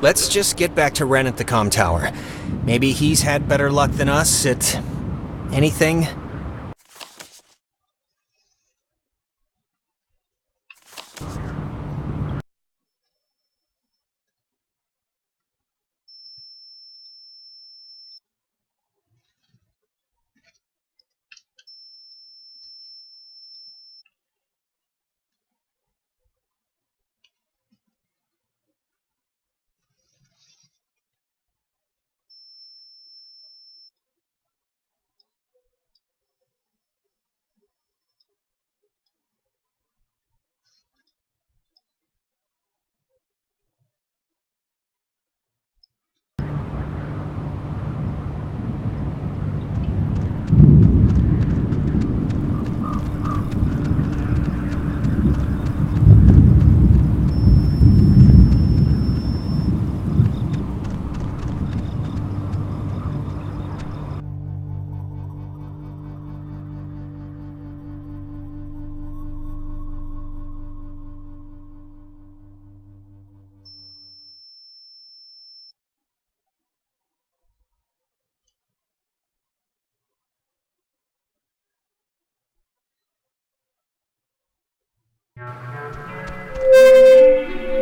Let's just get back to Ren at the comm tower. Maybe he's had better luck than us at anything.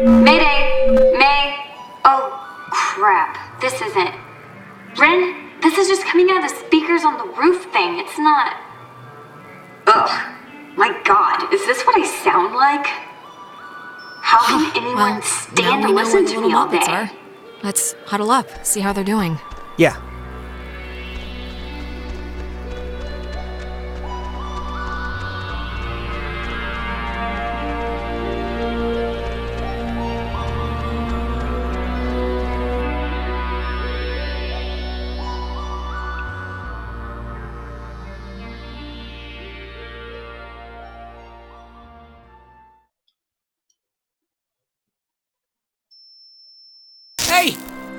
Mayday! May! Oh, crap. This isn't... Ren, this is just coming out of the speakers on the roof thing. It's not... Ugh. My god, is this what I sound like? How can anyone stand to listen to me all day? Let's huddle up, see how they're doing. Yeah.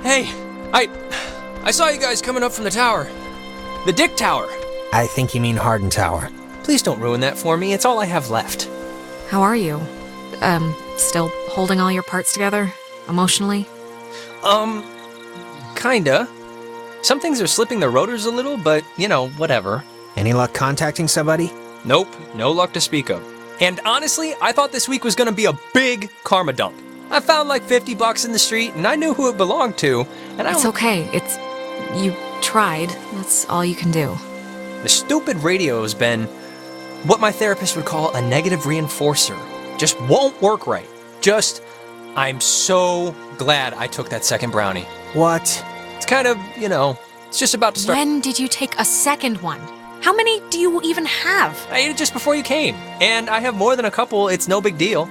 Hey! I saw you guys coming up from the tower. The Dick Tower. I think you mean Harden Tower. Please don't ruin that for me. It's all I have left. How are you? Still holding all your parts together? Emotionally? Kinda. Some things are slipping the rotors a little, but, you know, whatever. Any luck contacting somebody? Nope, no luck to speak of. And honestly, I thought this week was gonna be a big karma dump. I found like $50 in the street, and I knew who it belonged to, and It's okay. You tried. That's all you can do. The stupid radio has been what my therapist would call a negative reinforcer. Just won't work right. I'm so glad I took that second brownie. What? It's kind of, you know, it's just about to start. When did you take a second one? How many do you even have? I ate it just before you came, and I have more than a couple. It's no big deal.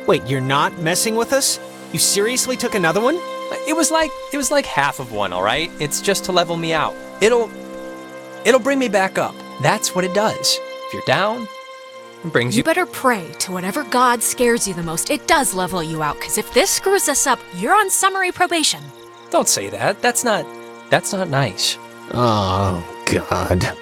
Wait, you're not messing with us? You seriously took another one? It was like half of one, all right? It's just to level me out. It'll bring me back up. That's what it does. If you're down, it brings you... You better pray to whatever god scares you the most. It does level you out, because if this screws us up, you're on summary probation. Don't say that. That's not nice. Oh, God.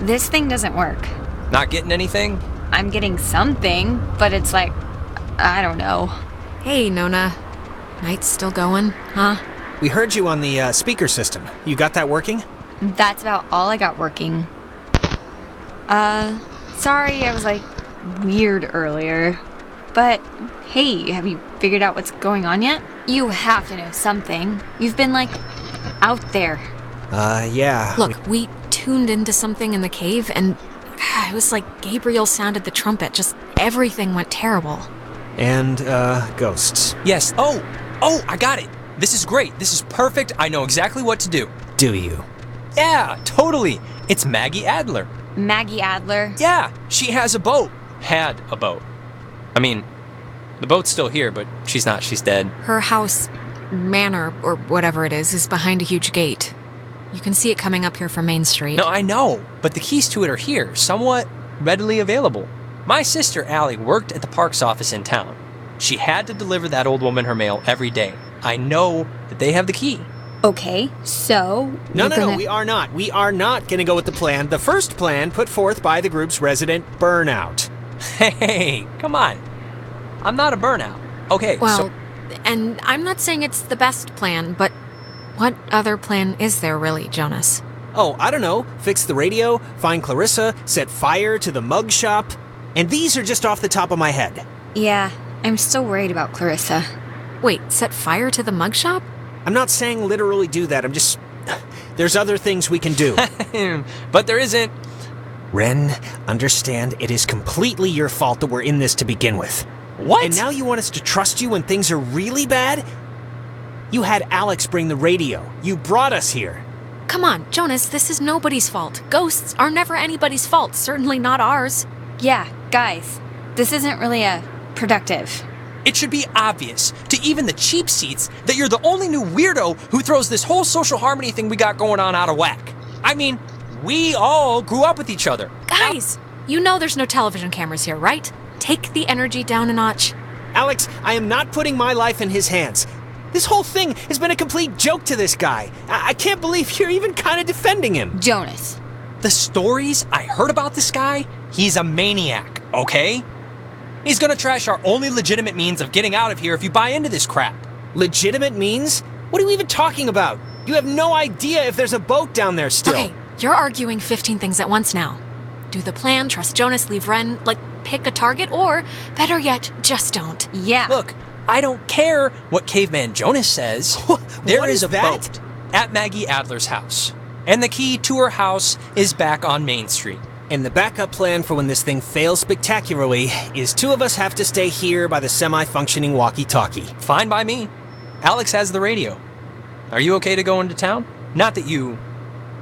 This thing doesn't work. Not getting anything? I'm getting something, but it's like, I don't know. Hey, Nona. Night's still going, huh? We heard you on the speaker system. You got that working? That's about all I got working. Sorry I was like weird earlier. But hey, have you figured out what's going on yet? You have to know something. You've been like out there. Yeah. Look, we tuned into something in the cave and it was like Gabriel sounded the trumpet. Just everything went terrible. And, ghosts. Yes. Oh, I got it. This is great. This is perfect. I know exactly what to do. Do you? Yeah, totally. It's Maggie Adler. Maggie Adler? Yeah, she has a boat. Had a boat. I mean, the boat's still here, but she's not. She's dead. Her house, manor, or whatever it is behind a huge gate. You can see it coming up here from Main Street. No, I know, but the keys to it are here, somewhat readily available. My sister Allie worked at the parks office in town. She had to deliver that old woman her mail every day. I know that they have the key. Okay, so... No, we are not. We are not going to go with the plan. The first plan put forth by the group's resident Burnout. Hey, come on. I'm not a burnout. Okay, Well, and I'm not saying it's the best plan, but what other plan is there really, Jonas? Oh, I don't know. Fix the radio, find Clarissa, set fire to the mug shop. And these are just off the top of my head. Yeah, I'm still worried about Clarissa. Wait, set fire to the mug shop? I'm not saying literally do that. I'm just... There's other things we can do. but there isn't. Ren, understand it is completely your fault that we're in this to begin with. What? And now you want us to trust you when things are really bad? You had Alex bring the radio. You brought us here. Come on, Jonas, this is nobody's fault. Ghosts are never anybody's fault, certainly not ours. Yeah, guys, this isn't really productive. It should be obvious to even the cheap seats that you're the only new weirdo who throws this whole social harmony thing we got going on out of whack. I mean, we all grew up with each other. Guys, you know there's no television cameras here, right? Take the energy down a notch. Alex, I am not putting my life in his hands. This whole thing has been a complete joke to this guy. I can't believe you're even kind of defending him. Jonas. The stories I heard about this guy, he's a maniac, okay? He's gonna trash our only legitimate means of getting out of here if you buy into this crap. Legitimate means? What are you even talking about? You have no idea if there's a boat down there still. Okay, you're arguing 15 things at once now. Do the plan, trust Jonas, leave Ren, pick a target, or, better yet, just don't. Yeah. Look, I don't care what Caveman Jonas says. There What is a is that? boat at Maggie Adler's house. And the key to her house is back on Main Street. And the backup plan for when this thing fails spectacularly is two of us have to stay here by the semi-functioning walkie-talkie. Fine by me. Alex has the radio. Are you okay to go into town? Not that you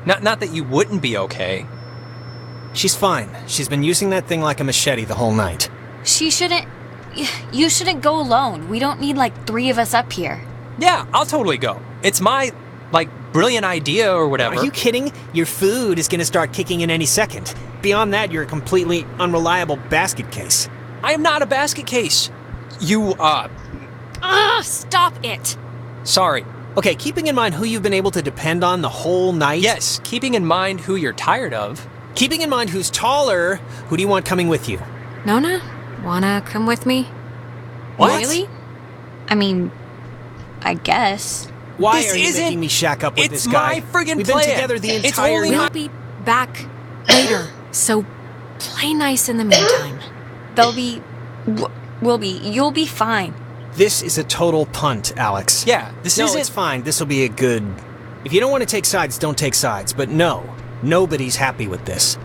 wouldn't be okay. She's fine. She's been using that thing like a machete the whole night. You shouldn't go alone. We don't need 3 of us up here. Yeah, I'll totally go. It's my, brilliant idea or whatever. Are you kidding? Your food is going to start kicking in any second. Beyond that, you're a completely unreliable basket case. I am not a basket case. You, Stop it! sorry. Okay, keeping in mind who you've been able to depend on the whole night. Yes, keeping in mind who you're tired of. Keeping in mind who's taller, who do you want coming with you? Nona, wanna come with me? What? Really? I mean, I guess. Why This are you isn't- making me shack up with it's this guy? my friggin' We've been plan. together the It's entire only night. We'll be back later, so play nice in the meantime. You'll be fine. This is a total punt, Alex. Yeah, this No, isn't... it's fine. This will be a good... If you don't want to take sides, don't take sides. But no, nobody's happy with this.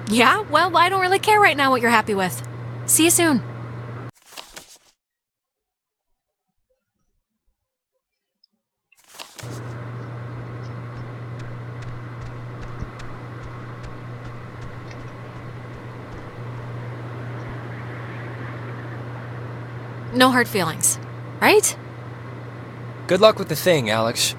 Yeah, well, I don't really care right now what you're happy with. See you soon. No hard feelings, right? Good luck with the thing, Alex.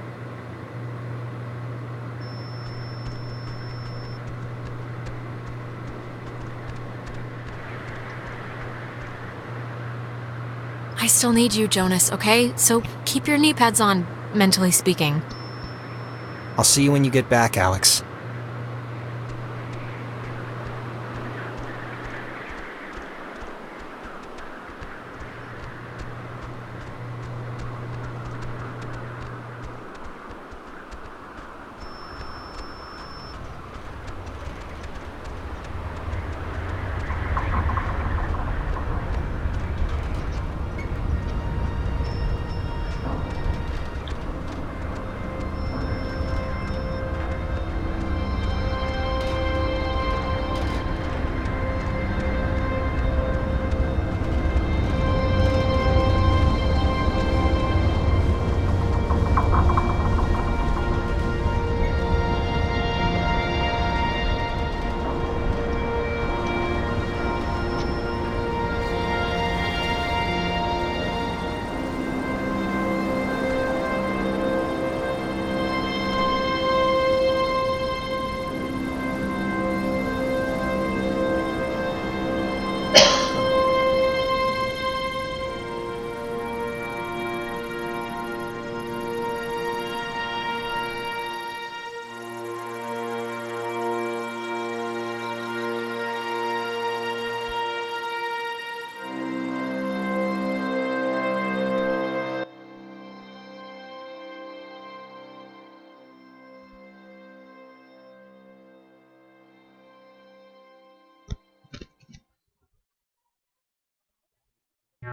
I still need you, Jonas, okay? So keep your knee pads on, mentally speaking. I'll see you when you get back, Alex.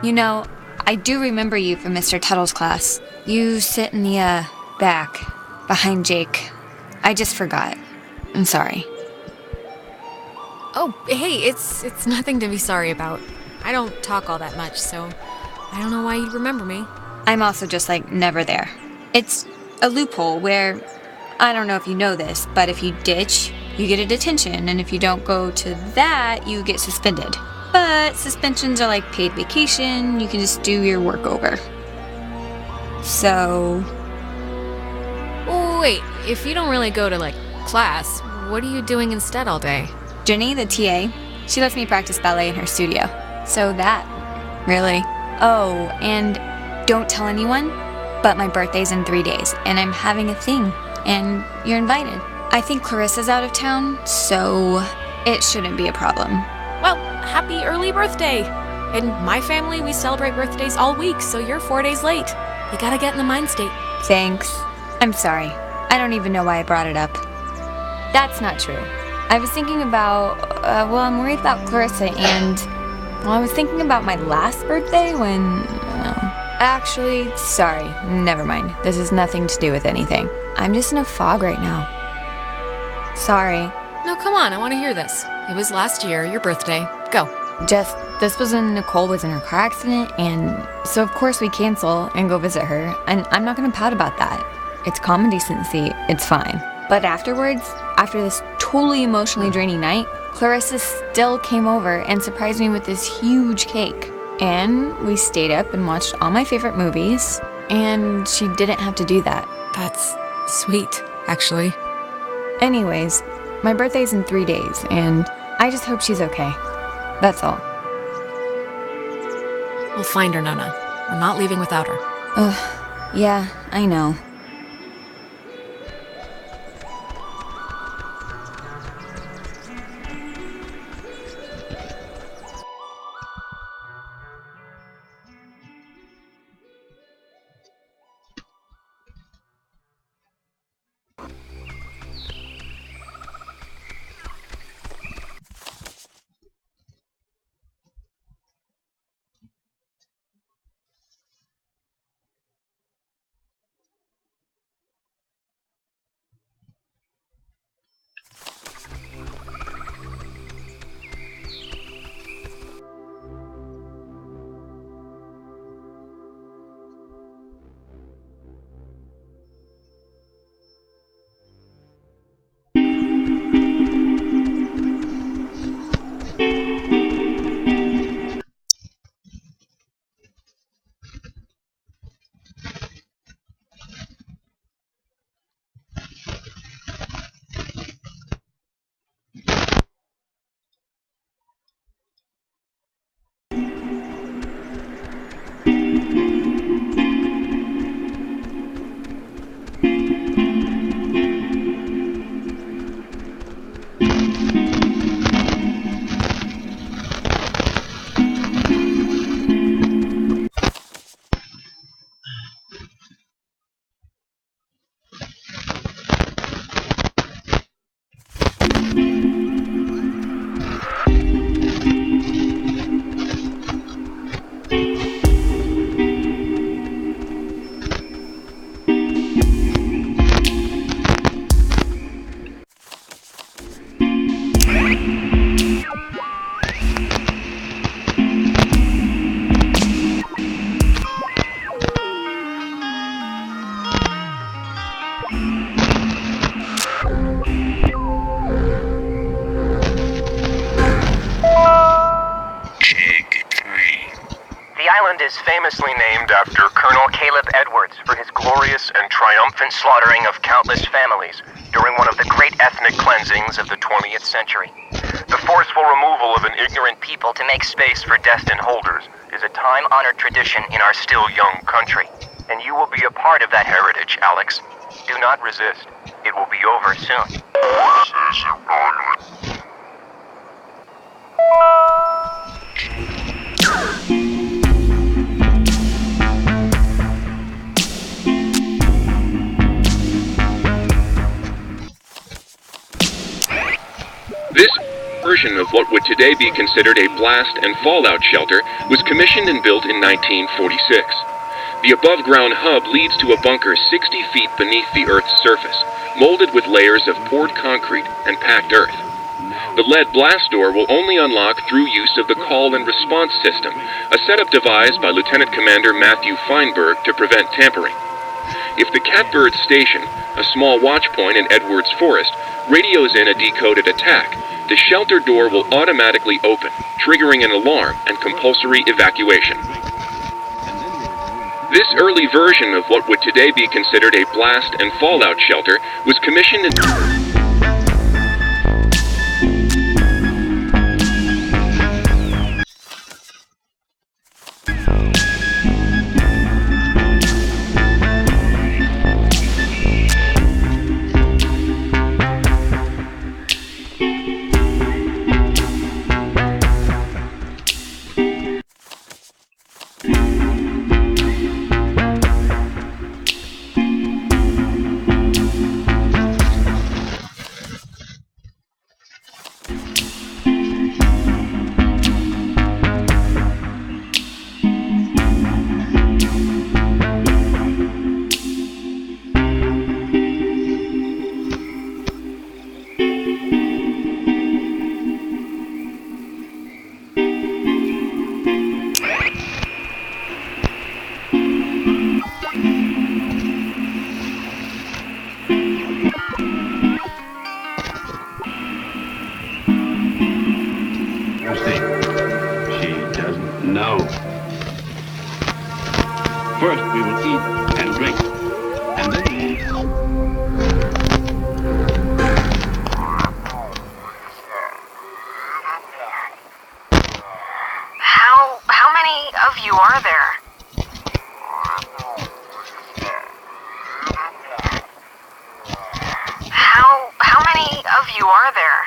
You know, I do remember you from Mr. Tuttle's class. You sit in the, back, behind Jake. I just forgot. I'm sorry. Oh, hey, it's nothing to be sorry about. I don't talk all that much, so I don't know why you'd remember me. I'm also just, never there. It's a loophole where, I don't know if you know this, but if you ditch, you get a detention, and if you don't go to that, you get suspended. But suspensions are like paid vacation, you can just do your work over. So... Oh, wait, if you don't really go to, class, what are you doing instead all day? Jenny, the TA, she lets me practice ballet in her studio. So that, really. Oh, and don't tell anyone, but my birthday's in 3 days, and I'm having a thing, and you're invited. I think Clarissa's out of town, so it shouldn't be a problem. Well, happy early birthday! In my family, we celebrate birthdays all week, so you're 4 days late. You gotta get in the mind state. Thanks. I'm sorry. I don't even know why I brought it up. That's not true. I was thinking about, I'm worried about Clarissa and, I was thinking about my last birthday when, actually, sorry, never mind. This has nothing to do with anything. I'm just in a fog right now. Sorry. No, come on, I want to hear this. It was last year, your birthday. Go. This was when Nicole was in her car accident, and so of course we cancel and go visit her, and I'm not gonna pout about that. It's common decency, it's fine. But afterwards, after this totally emotionally draining night, Clarissa still came over and surprised me with this huge cake. And we stayed up and watched all my favorite movies, and she didn't have to do that. That's sweet, actually. Anyways, my birthday's in 3 days, and I just hope she's okay. That's all. We'll find her, Nona. We're not leaving without her. Yeah, I know. island is famously named after Colonel Caleb Edwards for his glorious and triumphant slaughtering of countless families during one of the great ethnic cleansings of the 20th century. The forceful removal of an ignorant people to make space for destined holders is a time-honored tradition in our still young country. And you will be a part of that heritage, Alex. Do not resist. It will be over soon. This version of what would today be considered a blast and fallout shelter was commissioned and built in 1946. The above-ground hub leads to a bunker 60 feet beneath the Earth's surface, molded with layers of poured concrete and packed earth. The lead blast door will only unlock through use of the call and response system, a setup devised by Lieutenant Commander Matthew Feinberg to prevent tampering. If the Catbird Station, a small watch point in Edwards Forest, radios in a decoded attack, the shelter door will automatically open, triggering an alarm and compulsory evacuation. This early version of what would today be considered a blast and fallout shelter was commissioned in... First, we will eat and drink, and then... How many of you are there? How many of you are there?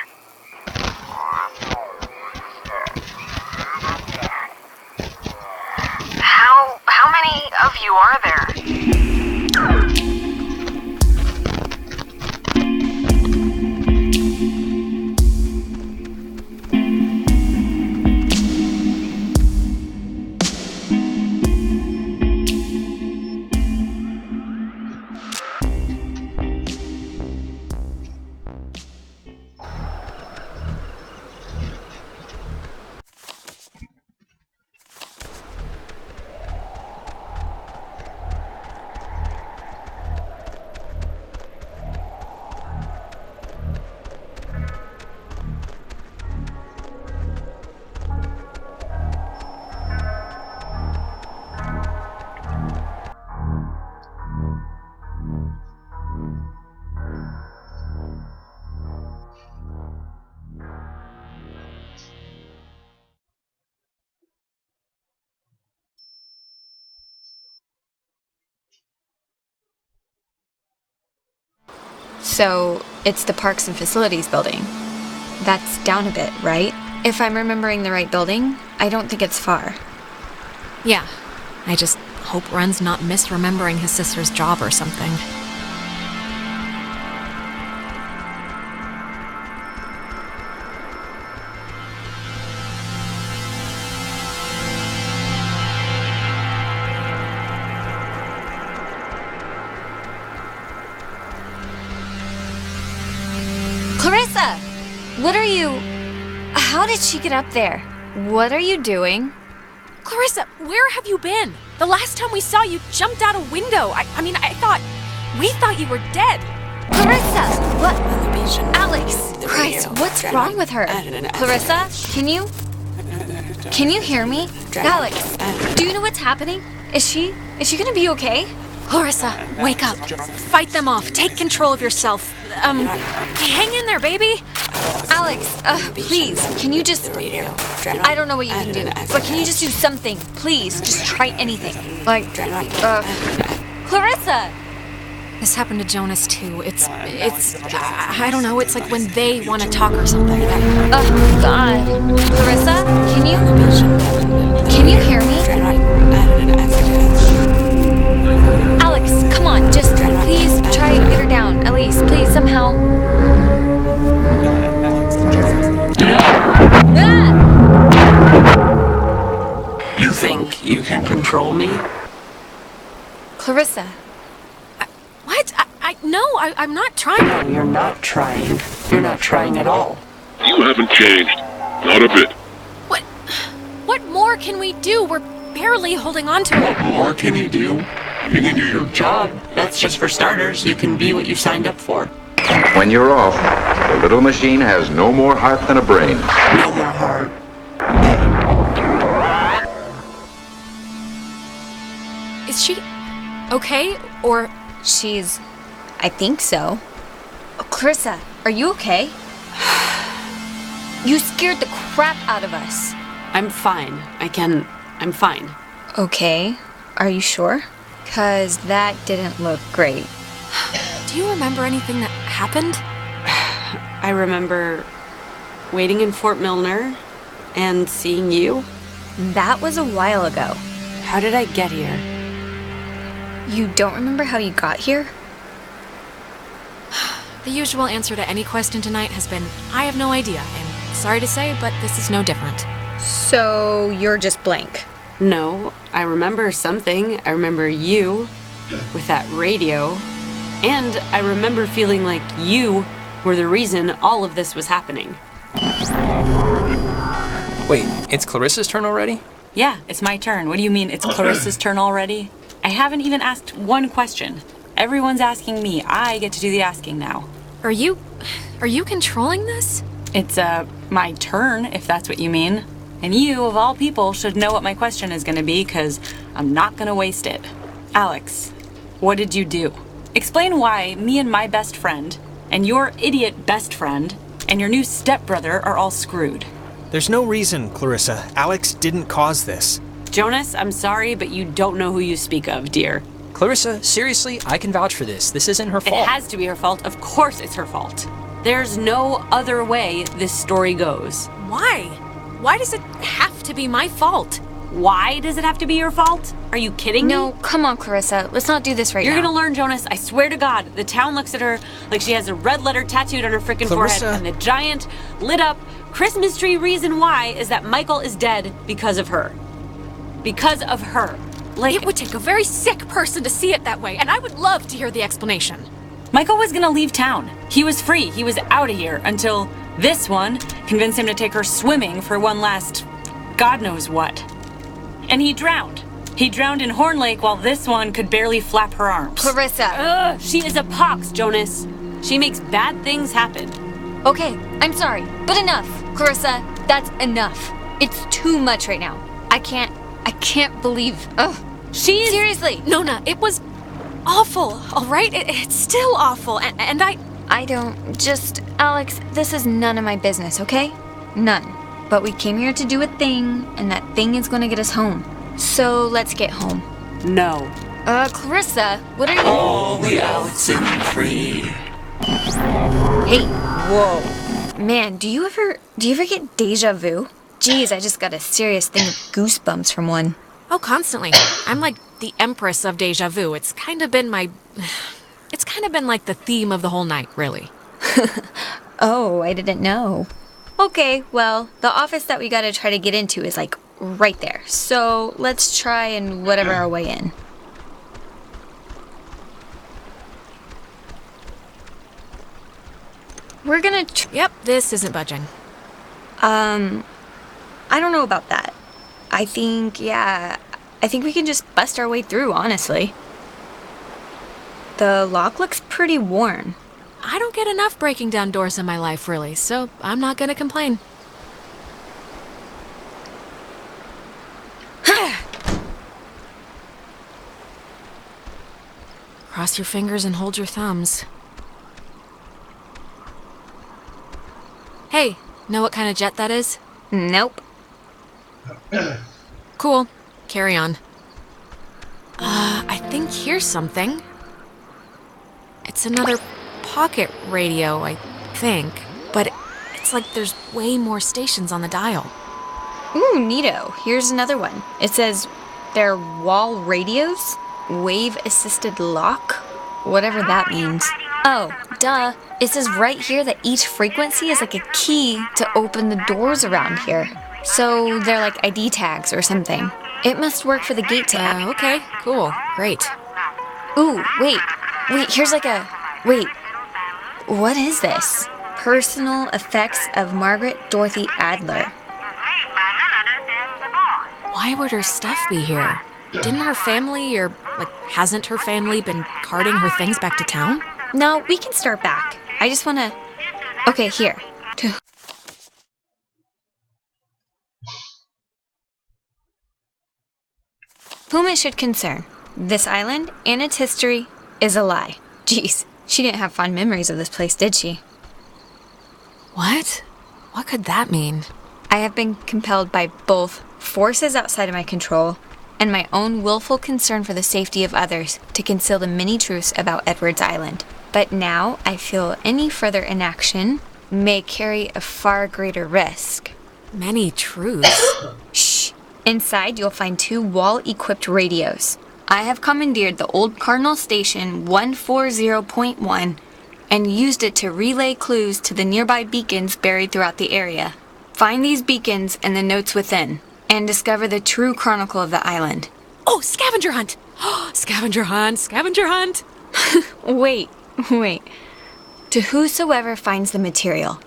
How many of you are there? So, it's the Parks and Facilities building. That's down a bit, right? If I'm remembering the right building, I don't think it's far. Yeah, I just hope Ren's not misremembering his sister's job or something. Clarissa! What are you... How did she get up there? What are you doing? Clarissa, where have you been? The last time we saw you jumped out a window. We thought you were dead. Clarissa! What? Alex! Christ, what's wrong with her? Clarissa, can you hear me? Alex, Do you know what's happening? Is she gonna be okay? Clarissa, wake up. Fight them off. Take control of yourself. Hang in there, baby. Alex, please, can you just... I don't know what you can do, but can you just do something? Please, just try anything. Like, Clarissa! This happened to Jonas, too. It's, I don't know, it's like when they want to talk or something. Oh, God. Clarissa, can you hear me? Alex, come on, just please try and get her down, at least, please, somehow. You think you can control me? Clarissa. What? I'm not trying. No, you're not trying. You're not trying at all. You haven't changed. Not a bit. What more can we do? We're barely holding on to it. What more can you do? You can do your job. That's just for starters. You can be what you signed up for. When you're off, the little machine has no more heart than a brain. No more heart. Is she okay? Or... I think so. Oh, Clarissa, are you okay? You scared the crap out of us. I'm fine. I'm fine. Okay. Are you sure? 'Cause that didn't look great. Do you remember anything that happened? I remember waiting in Fort Milner and seeing you. That was a while ago. How did I get here? You don't remember how you got here? The usual answer to any question tonight has been, I have no idea, and sorry to say, but this is no different. So you're just blank. No, I remember something. I remember you with that radio, and I remember feeling like you were the reason all of this was happening. Wait, it's Clarissa's turn already? Yeah, it's my turn. What do you mean it's Clarissa's turn already? I haven't even asked one question. Everyone's asking me. I get to do the asking now. Are you controlling this? It's, my turn, if that's what you mean. And you, of all people, should know what my question is gonna be, because I'm not gonna waste it. Alex, what did you do? Explain why me and my best friend, and your idiot best friend, and your new stepbrother are all screwed. There's no reason, Clarissa. Alex didn't cause this. Jonas, I'm sorry, but you don't know who you speak of, dear. Clarissa, seriously, I can vouch for this. This isn't her fault. It has to be her fault. Of course it's her fault. There's no other way this story goes. Why? Why does it have to be my fault? Why does it have to be your fault? Are you kidding me? No, come on, Clarissa. Let's not do this right You're now. gonna learn, Jonas. I swear to God. The town looks at her like she has a red letter tattooed on her frickin' forehead. And the giant, lit up Christmas tree reason why is that Michael is dead because of her. Because of her. Like, it would take a very sick person to see it that way, and I would love to hear the explanation. Michael was gonna leave town. He was free. He was out of here until this one convinced him to take her swimming for one last God knows what. And he drowned. He drowned in Horn Lake while this one could barely flap her arms. Clarissa! She is a pox, Jonas. She makes bad things happen. Okay, I'm sorry, but enough. Clarissa, that's enough. It's too much right now. I can't believe... Ugh. Seriously! Nona, it was awful, all right? It's still awful, and I don't... Just... Alex, this is none of my business, okay? None. But we came here to do a thing, and that thing is gonna get us home. So let's get home. No. Clarissa, what are you... All the Oxenfree. Hey, whoa. Man, do you ever get deja vu? Jeez, I just got a serious thing of goosebumps from one. Oh, constantly. I'm like the empress of deja vu. It's kind of been like the theme of the whole night, really. Oh, I didn't know. Okay, well, the office that we gotta try to get into is like right there. So let's try and whatever our way in. We're gonna... Yep, this isn't budging. I don't know about that. I think we can just bust our way through, honestly. The lock looks pretty worn. I don't get enough breaking down doors in my life, really, so I'm not gonna complain. Cross your fingers and hold your thumbs. Hey, know what kind of jet that is? Nope. Cool. Carry on. I think here's something. It's another pocket radio, I think. But it's like there's way more stations on the dial. Ooh, neato. Here's another one. It says they're wall radios? Wave-assisted lock? Whatever that means. Oh, duh. It says right here that each frequency is like a key to open the doors around here. So they're like ID tags or something. It must work for the gate to... Okay, cool. Great. Ooh, wait. Here's like a... Wait. What is this? Personal effects of Margaret Dorothy Adler. Why would her stuff be here? Didn't her family, or, hasn't her family been carting her things back to town? No, we can start back. I just wanna... Okay, here. Whom it should concern, this island and its history is a lie. Jeez, she didn't have fond memories of this place, did she? What? What could that mean? I have been compelled by both forces outside of my control and my own willful concern for the safety of others to conceal the many truths about Edwards Island. But now I feel any further inaction may carry a far greater risk. Many truths? Shh. Inside, you'll find 2 wall-equipped radios. I have commandeered the old Cardinal Station 140.1 and used it to relay clues to the nearby beacons buried throughout the area. Find these beacons and the notes within, and discover the true chronicle of the island. Oh, scavenger hunt! Scavenger hunt, scavenger hunt! Wait. To whosoever finds the material,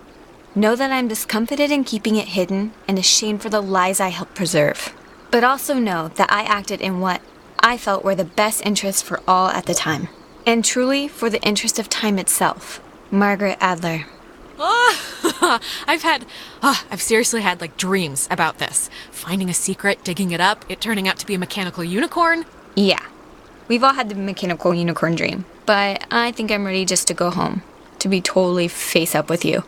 know that I'm discomfited in keeping it hidden and ashamed for the lies I helped preserve. But also know that I acted in what I felt were the best interests for all at the time. And truly for the interest of time itself. Margaret Adler. I've seriously had dreams about this. Finding a secret, digging it up, it turning out to be a mechanical unicorn. Yeah. We've all had the mechanical unicorn dream. But I think I'm ready just to go home. To be totally face up with you.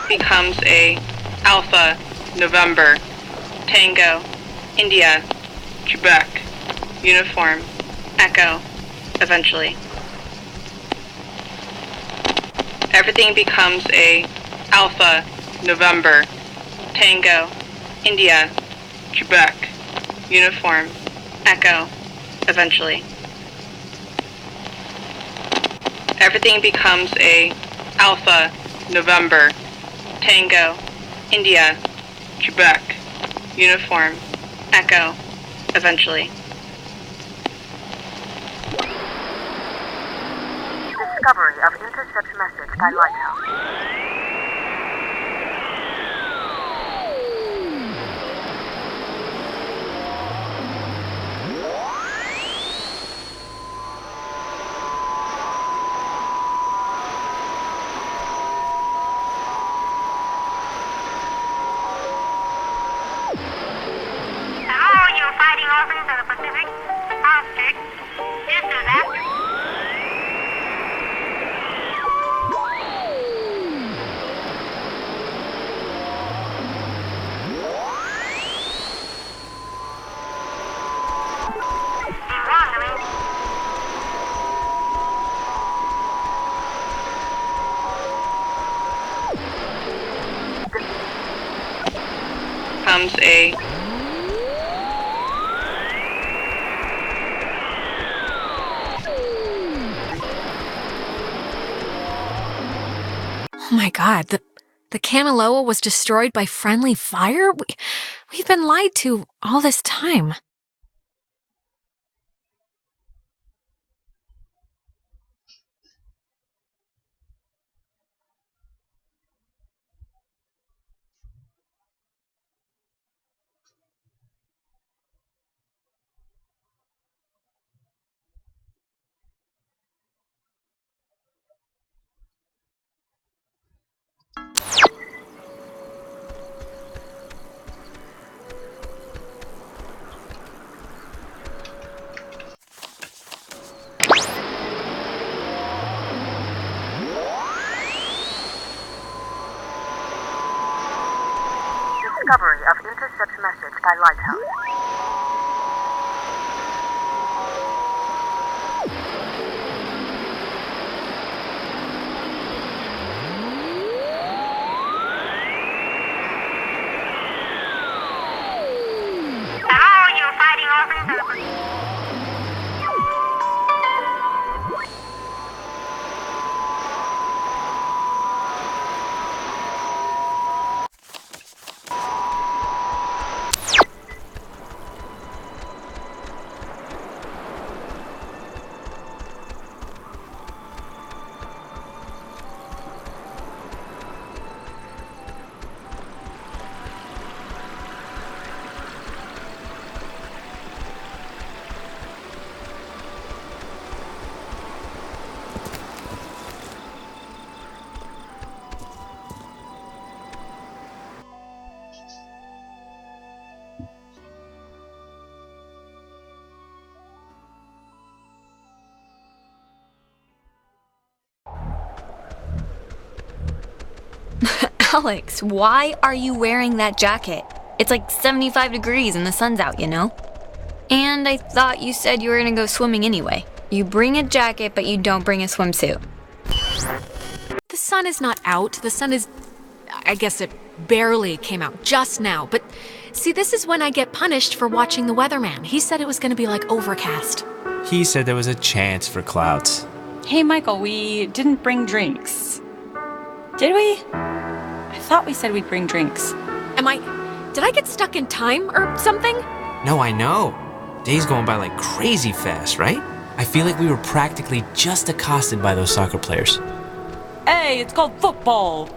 Becomes a Alpha, November, Tango, India, Quebec, Uniform, Echo, eventually. Everything becomes a Alpha, November, Tango, India, Quebec, Uniform, Echo, eventually. Everything becomes a Alpha, November, Tango, India, Quebec, Uniform, Echo, eventually. Discovery of intercept message by Lighthouse. Becomes a Oh my god, the Kanaloa was destroyed by friendly fire? We've been lied to all this time. intercept message by Lighthouse. Alex, why are you wearing that jacket? It's like 75 degrees and the sun's out, you know? And I thought you said you were gonna go swimming anyway. You bring a jacket, but you don't bring a swimsuit. The sun is not out. The sun is... I guess it barely came out just now. But see, this is when I get punished for watching the weatherman. He said it was gonna be like overcast. He said there was a chance for clouds. Hey, Michael, we didn't bring drinks. Did we? I thought we said we'd bring drinks. Did I get stuck in time or something? No, I know. Days going by like crazy fast, right? I feel like we were practically just accosted by those soccer players. Hey, it's called football.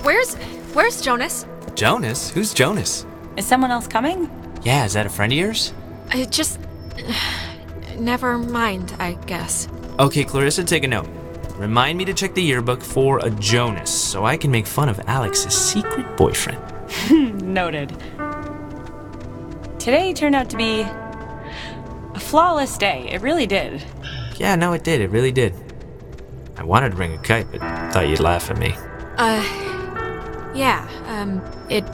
Where's Jonas? Jonas? Who's Jonas? Is someone else coming? Yeah, is that a friend of yours? Never mind, I guess. Okay, Clarissa, take a note. Remind me to check the yearbook for a Jonas so I can make fun of Alex's secret boyfriend. Noted. Today turned out to be a flawless day. It really did. Yeah, no, it did. It really did. I wanted to bring a kite, but thought you'd laugh at me. Yeah, it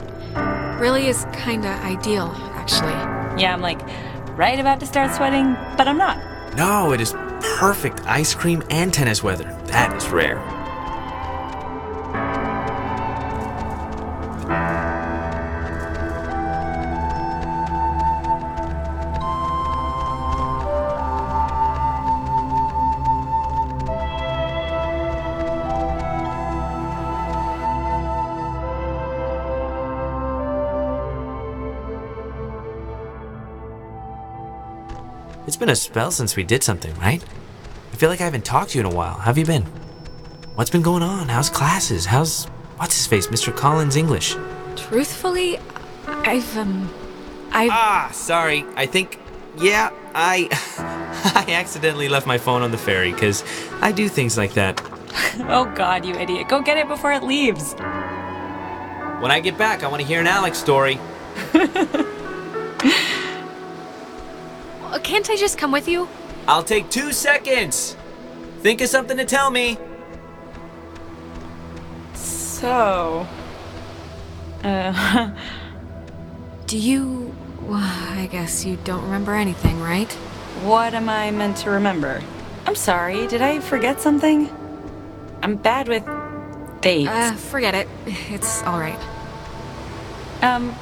really is kinda ideal, actually. Yeah, I'm like right about to start sweating, but I'm not. No, it is perfect ice cream and tennis weather. That is rare. It's been a spell since we did something, right? I feel like I haven't talked to you in a while. How have you been? What's been going on? How's classes? How's what's-his-face, Mr. Collins' English? Truthfully, I've sorry. I think, yeah, I accidentally left my phone on the ferry, because I do things like that. Oh God, you idiot. Go get it before it leaves. When I get back, I want to hear an Alex story. Can't I just come with you? I'll take 2 seconds. Think of something to tell me. So... Do you... I guess you don't remember anything, right? What am I meant to remember? I'm sorry, did I forget something? I'm bad with dates. Forget it. It's alright. I'm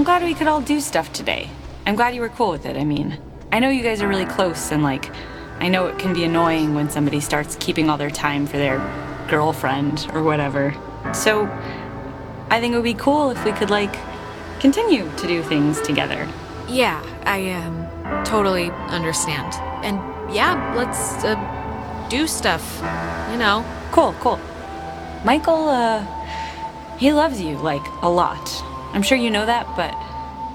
glad we could all do stuff today. I'm glad you were cool with it, I mean. I know you guys are really close, and like, I know it can be annoying when somebody starts keeping all their time for their girlfriend or whatever. So, I think it would be cool if we could, like, continue to do things together. Yeah, I totally understand. And yeah, let's do stuff, you know. Cool. Michael, he loves you, like, a lot. I'm sure you know that, but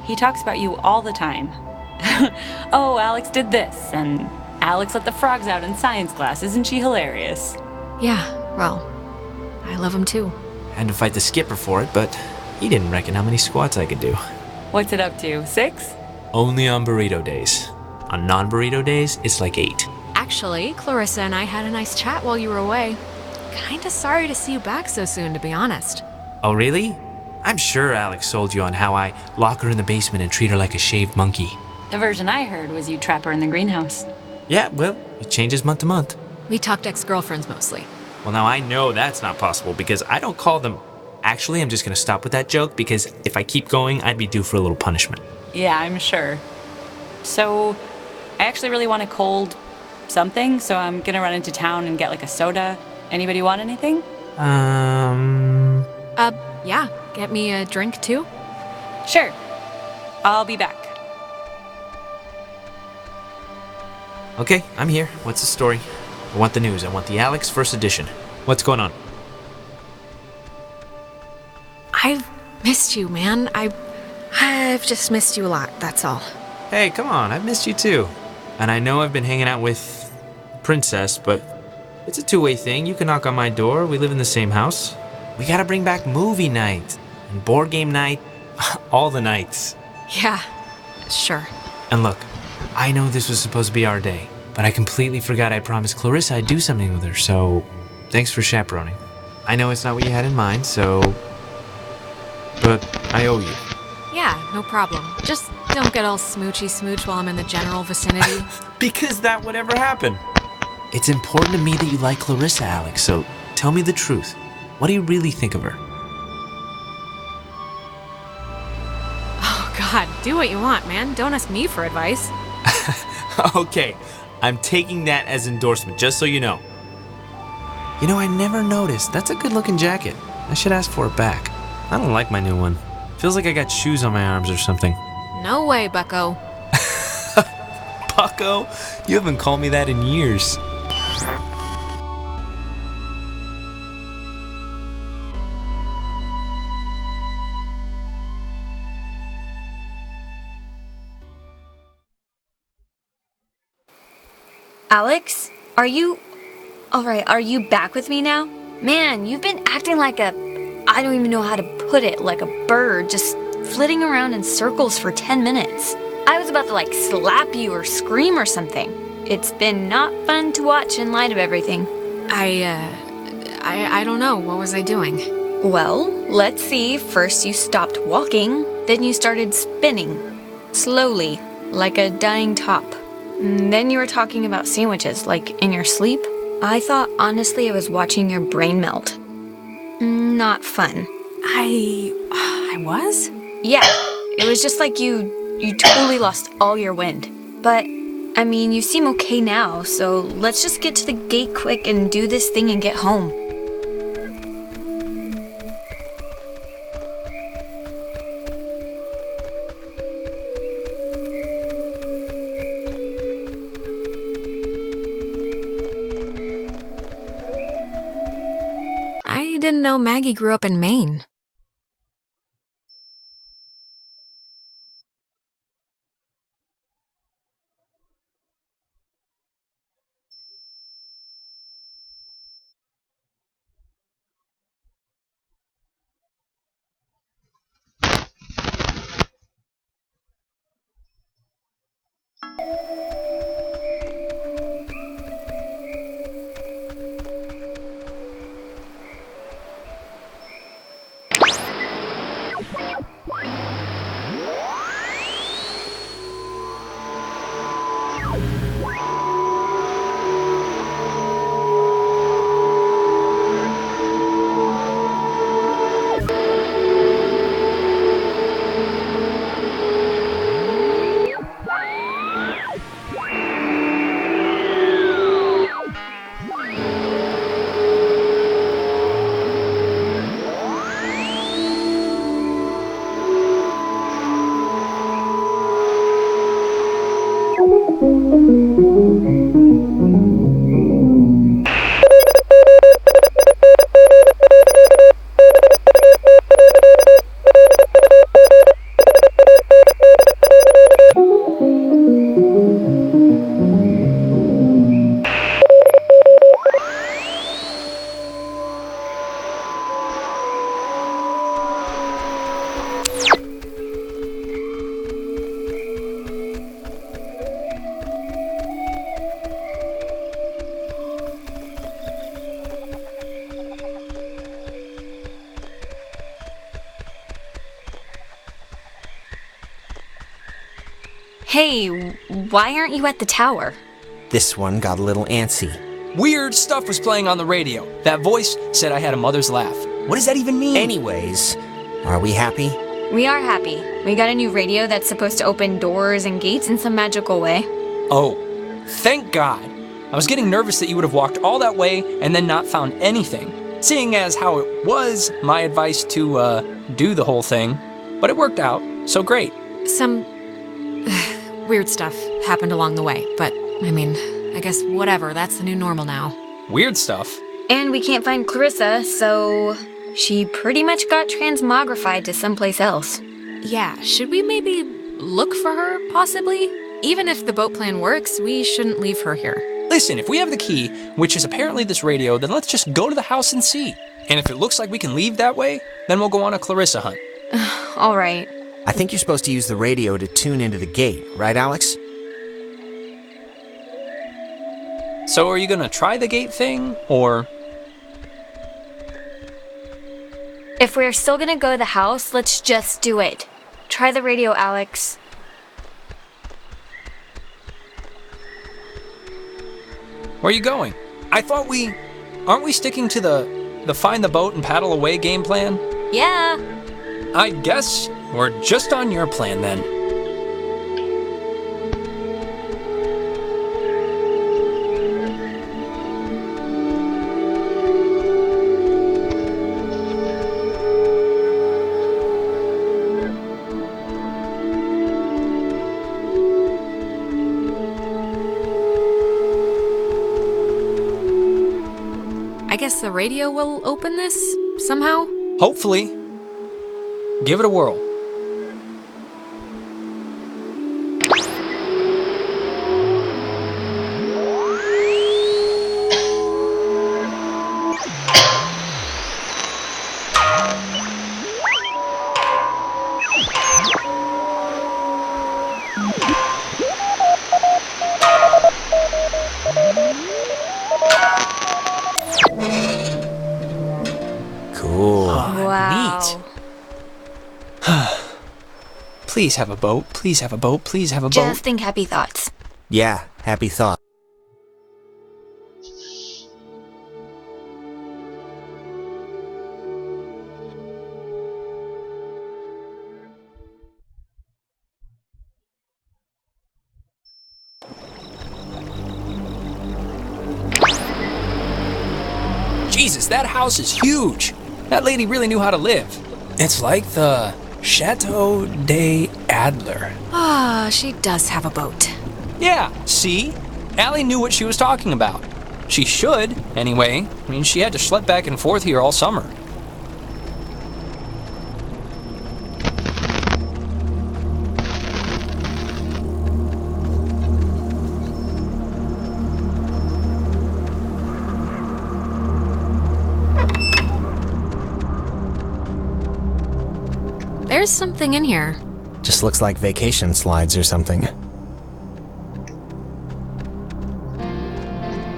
he talks about you all the time. Oh, Alex did this, and Alex let the frogs out in science class. Isn't she hilarious? Yeah, well, I love him too. Had to fight the skipper for it, but he didn't reckon how many squats I could do. What's it up to, 6? Only on burrito days. On non-burrito days, it's like 8. Actually, Clarissa and I had a nice chat while you were away. Kinda sorry to see you back so soon, to be honest. Oh, really? I'm sure Alex sold you on how I lock her in the basement and treat her like a shaved monkey. The version I heard was you trap her in the greenhouse. Yeah, well, it changes month to month. We talked ex-girlfriends mostly. Well, now I know that's not possible because I don't call them... Actually, I'm just gonna stop with that joke because if I keep going, I'd be due for a little punishment. Yeah, I'm sure. So, I actually really want a cold something, so I'm gonna run into town and get like a soda. Anybody want anything? Yeah. Get me a drink too? Sure. I'll be back. Okay, I'm here. What's the story? I want the news. I want the Alex first edition. What's going on? I've missed you, man. I've just missed you a lot, that's all. Hey, come on. I've missed you too. And I know I've been hanging out with Princess, but it's a two-way thing. You can knock on my door. We live in the same house. We gotta bring back movie night and board game night. All the nights. Yeah, sure. And look, I know this was supposed to be our day, but I completely forgot I promised Clarissa I'd do something with her, so thanks for chaperoning. I know it's not what you had in mind, but I owe you. Yeah, no problem. Just don't get all smoochy smooch while I'm in the general vicinity. Because that would ever happen. It's important to me that you like Clarissa, Alex, so tell me the truth. What do you really think of her? Oh, God, do what you want, man. Don't ask me for advice. Okay, I'm taking that as endorsement, just so you know. You know, I never noticed. That's a good-looking jacket. I should ask for it back. I don't like my new one. Feels like I got shoes on my arms or something. No way, bucko. Bucko? You haven't called me that in years. Alex, are you... Alright, are you back with me now? Man, you've been acting like a... I don't even know how to put it, like a bird, just flitting around in circles for 10 minutes. I was about to like slap you or scream or something. It's been not fun to watch in light of everything. I don't know. What was I doing? Well, let's see. First you stopped walking, then you started spinning. Slowly, like a dying top. And then you were talking about sandwiches, like in your sleep. I thought honestly I was watching your brain melt. Not fun. I was? Yeah, it was just like you totally lost all your wind. But, I mean, you seem okay now, so let's just get to the gate quick and do this thing and get home. I didn't know Maggie grew up in Maine. Hey, why aren't you at the tower? This one got a little antsy. Weird stuff was playing on the radio. That voice said I had a mother's laugh. What does that even mean? Anyways, are we happy? We are happy. We got a new radio that's supposed to open doors and gates in some magical way. Oh, thank God. I was getting nervous that you would have walked all that way and then not found anything, seeing as how it was my advice to, do the whole thing. But it worked out, so great. Some weird stuff happened along the way, but, I mean, I guess whatever, that's the new normal now. Weird stuff? And we can't find Clarissa, so she pretty much got transmogrified to someplace else. Yeah, should we maybe look for her, possibly? Even if the boat plan works, we shouldn't leave her here. Listen, if we have the key, which is apparently this radio, then let's just go to the house and see. And if it looks like we can leave that way, then we'll go on a Clarissa hunt. All right. I think you're supposed to use the radio to tune into the gate, right, Alex? So are you gonna try the gate thing, or...? If we're still gonna go to the house, let's just do it. Try the radio, Alex. Where are you going? I thought aren't we sticking to the find the boat and paddle away game plan? Yeah. I guess we're just on your plan then. I guess the radio will open this, somehow? Hopefully. Give it a whirl. Cool. Wow. Neat. Please have a boat. Please have a boat. Please have a boat. Just think happy thoughts. Yeah, happy thought. Jesus, that house is huge. That lady really knew how to live. It's like the Chateau de Adler. Ah, she does have a boat. Yeah, see? Allie knew what she was talking about. She should, anyway. I mean, she had to schlep back and forth here all summer. There's something in here. Just looks like vacation slides or something.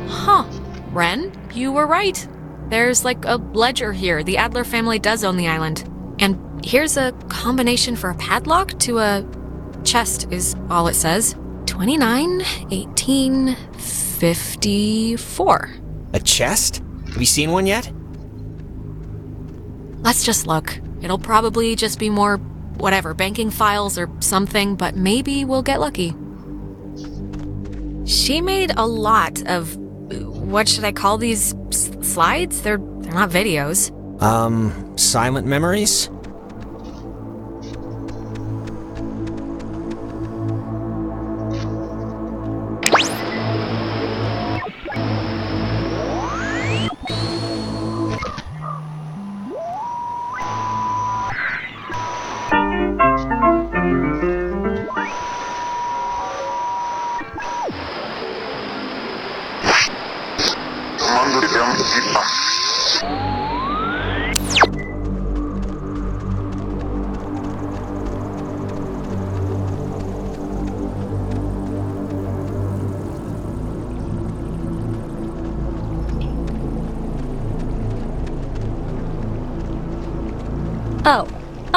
Huh. Ren, you were right. There's like a ledger here. The Adler family does own the island. And here's a combination for a padlock to a chest is all it says. 29, 18, 54. A chest? Have you seen one yet? Let's just look. It'll probably just be more, whatever, banking files or something, but maybe we'll get lucky. She made a lot of, what should I call these slides? They're not videos. Silent memories?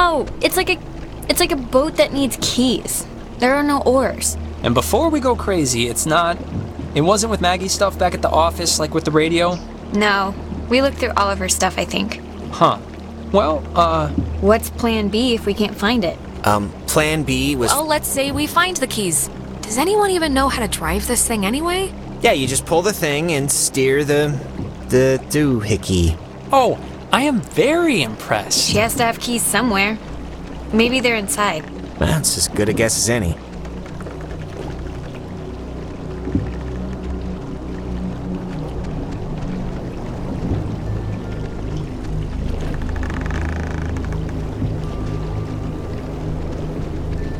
Oh, it's like a boat that needs keys. There are no oars. And before we go crazy, it wasn't with Maggie's stuff back at the office, like with the radio? No. We looked through all of her stuff, I think. Huh. Well, What's plan B if we can't find it? Plan B was... Well, let's say we find the keys. Does anyone even know how to drive this thing anyway? Yeah, you just pull the thing and steer the doohickey. Oh, I am very impressed. She has to have keys somewhere. Maybe they're inside. That's as good a guess as any.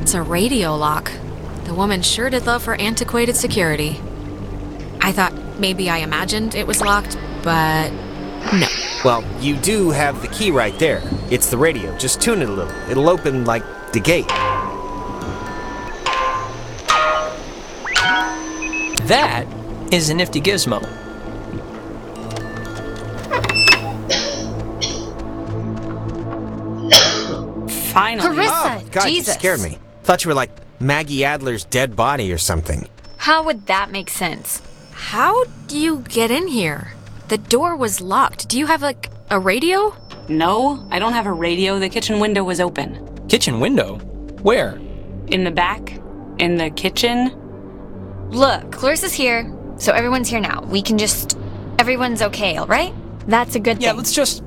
It's a radio lock. The woman sure did love her antiquated security. I thought maybe I imagined it was locked, but no. Well, you do have the key right there. It's the radio. Just tune it a little. It'll open, like, the gate. That is a nifty gizmo. Finally. Carissa! Oh, God, Jesus. you scared me. Thought you were like Maggie Adler's dead body or something. How would that make sense? How do you get in here? The door was locked. Do you have, like, a radio? No, I don't have a radio. The kitchen window was open. Kitchen window? Where? In the back? In the kitchen? Look, Clarissa's here, so everyone's here now. We can just... Everyone's okay, alright? That's a good thing. Yeah, let's just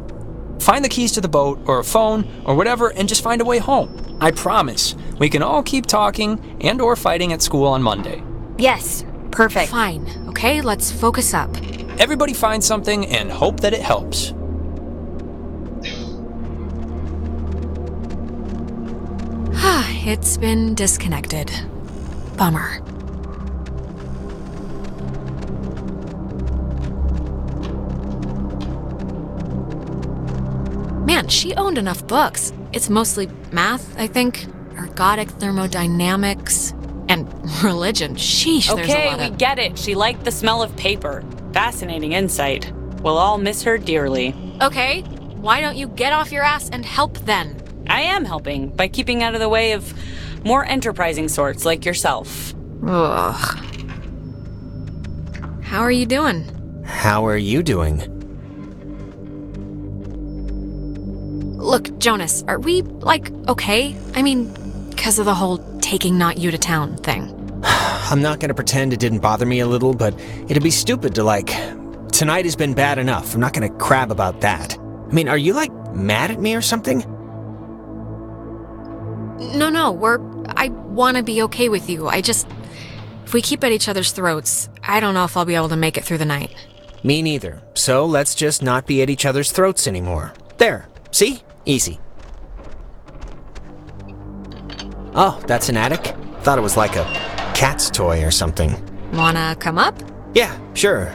find the keys to the boat or a phone or whatever and just find a way home. I promise. We can all keep talking and or fighting at school on Monday. Yes, perfect. Fine, okay? Let's focus up. Everybody find something and hope that it helps. It's been disconnected. Bummer. Man, she owned enough books. It's mostly math, I think. Ergodic thermodynamics. And religion. Sheesh, there's a Okay, lot we of... get it. She liked the smell of paper. Fascinating insight. We'll all miss her dearly. Okay, why don't you get off your ass and help then? I am helping by keeping out of the way of more enterprising sorts like yourself. Ugh. How are you doing? How are you doing? Look, Jonas, are we, like, okay? I mean, because of the whole taking not you to town thing. I'm not gonna pretend it didn't bother me a little, but it'd be stupid to, like... Tonight has been bad enough. I'm not gonna crab about that. I mean, are you, like, mad at me or something? No, I want to be okay with you. If we keep at each other's throats, I don't know if I'll be able to make it through the night. Me neither. So let's just not be at each other's throats anymore. There. See? Easy. Oh, that's an attic? Thought it was like a cat's toy or something. Wanna come up? Yeah, sure.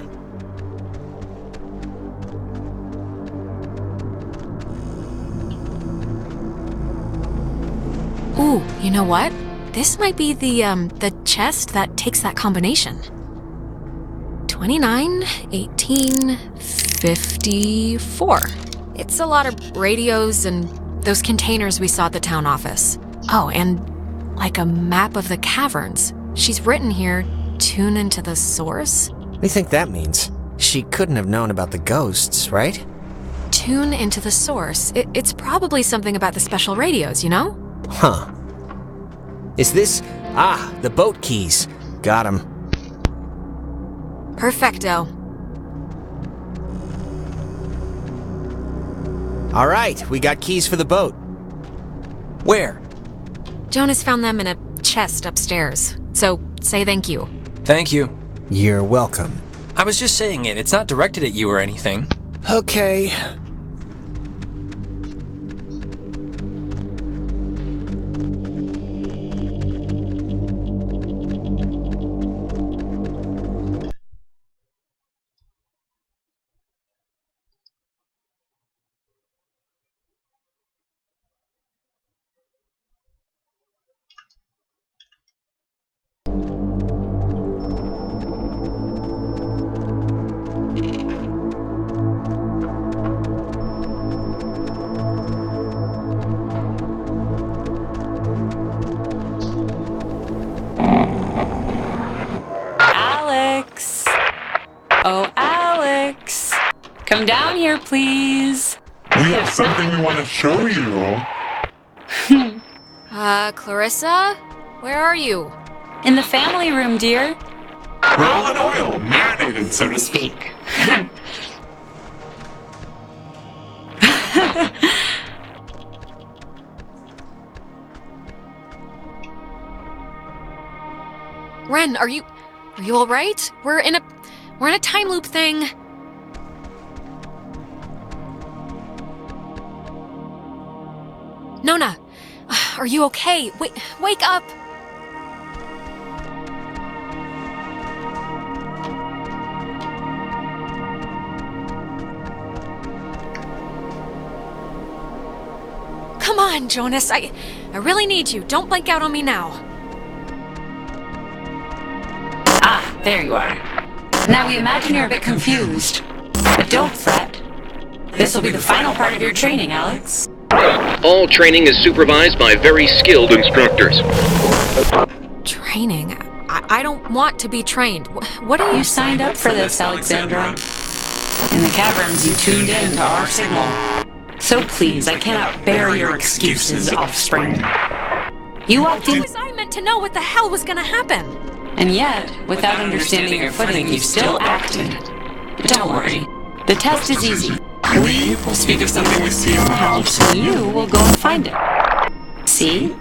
Ooh, you know what? This might be the chest that takes that combination. 29, 18, 54. It's a lot of radios and those containers we saw at the town office. Oh, and like a map of the caverns. She's written here, tune into the source. What do you think that means? She couldn't have known about the ghosts, right? Tune into the source. It's probably something about the special radios, you know? Huh. Is this... Ah, the boat keys. Got 'em. Perfecto. All right, we got keys for the boat. Where? Jonas found them in a chest upstairs. So, say thank you. Thank you. You're welcome. I was just saying it. It's not directed at you or anything. Okay. Oh, Alex! Come down here, please. We have something we want to show you. Clarissa? Where are you? In the family room, dear. Raw in oil, marinated, so to speak. Ren, are you all right? We're in a time loop thing. Nona, are you okay? Wake up. Come on, Jonas. I really need you. Don't blank out on me now. Ah, there you are. Now we imagine you're a bit confused. But don't fret. This will be the final part of your training, Alex. All training is supervised by very skilled instructors. Training? I don't want to be trained. What are You signed up for this, Alexandra. In the caverns, you tuned in to our signal. So please, I cannot bear your excuses, offspring. You walked in, was I meant to know what the hell was gonna happen? and yet, without understanding your footing, you still acted. But don't worry. The test is easy. We will speak of something we see in the house, and you will go and find it. See?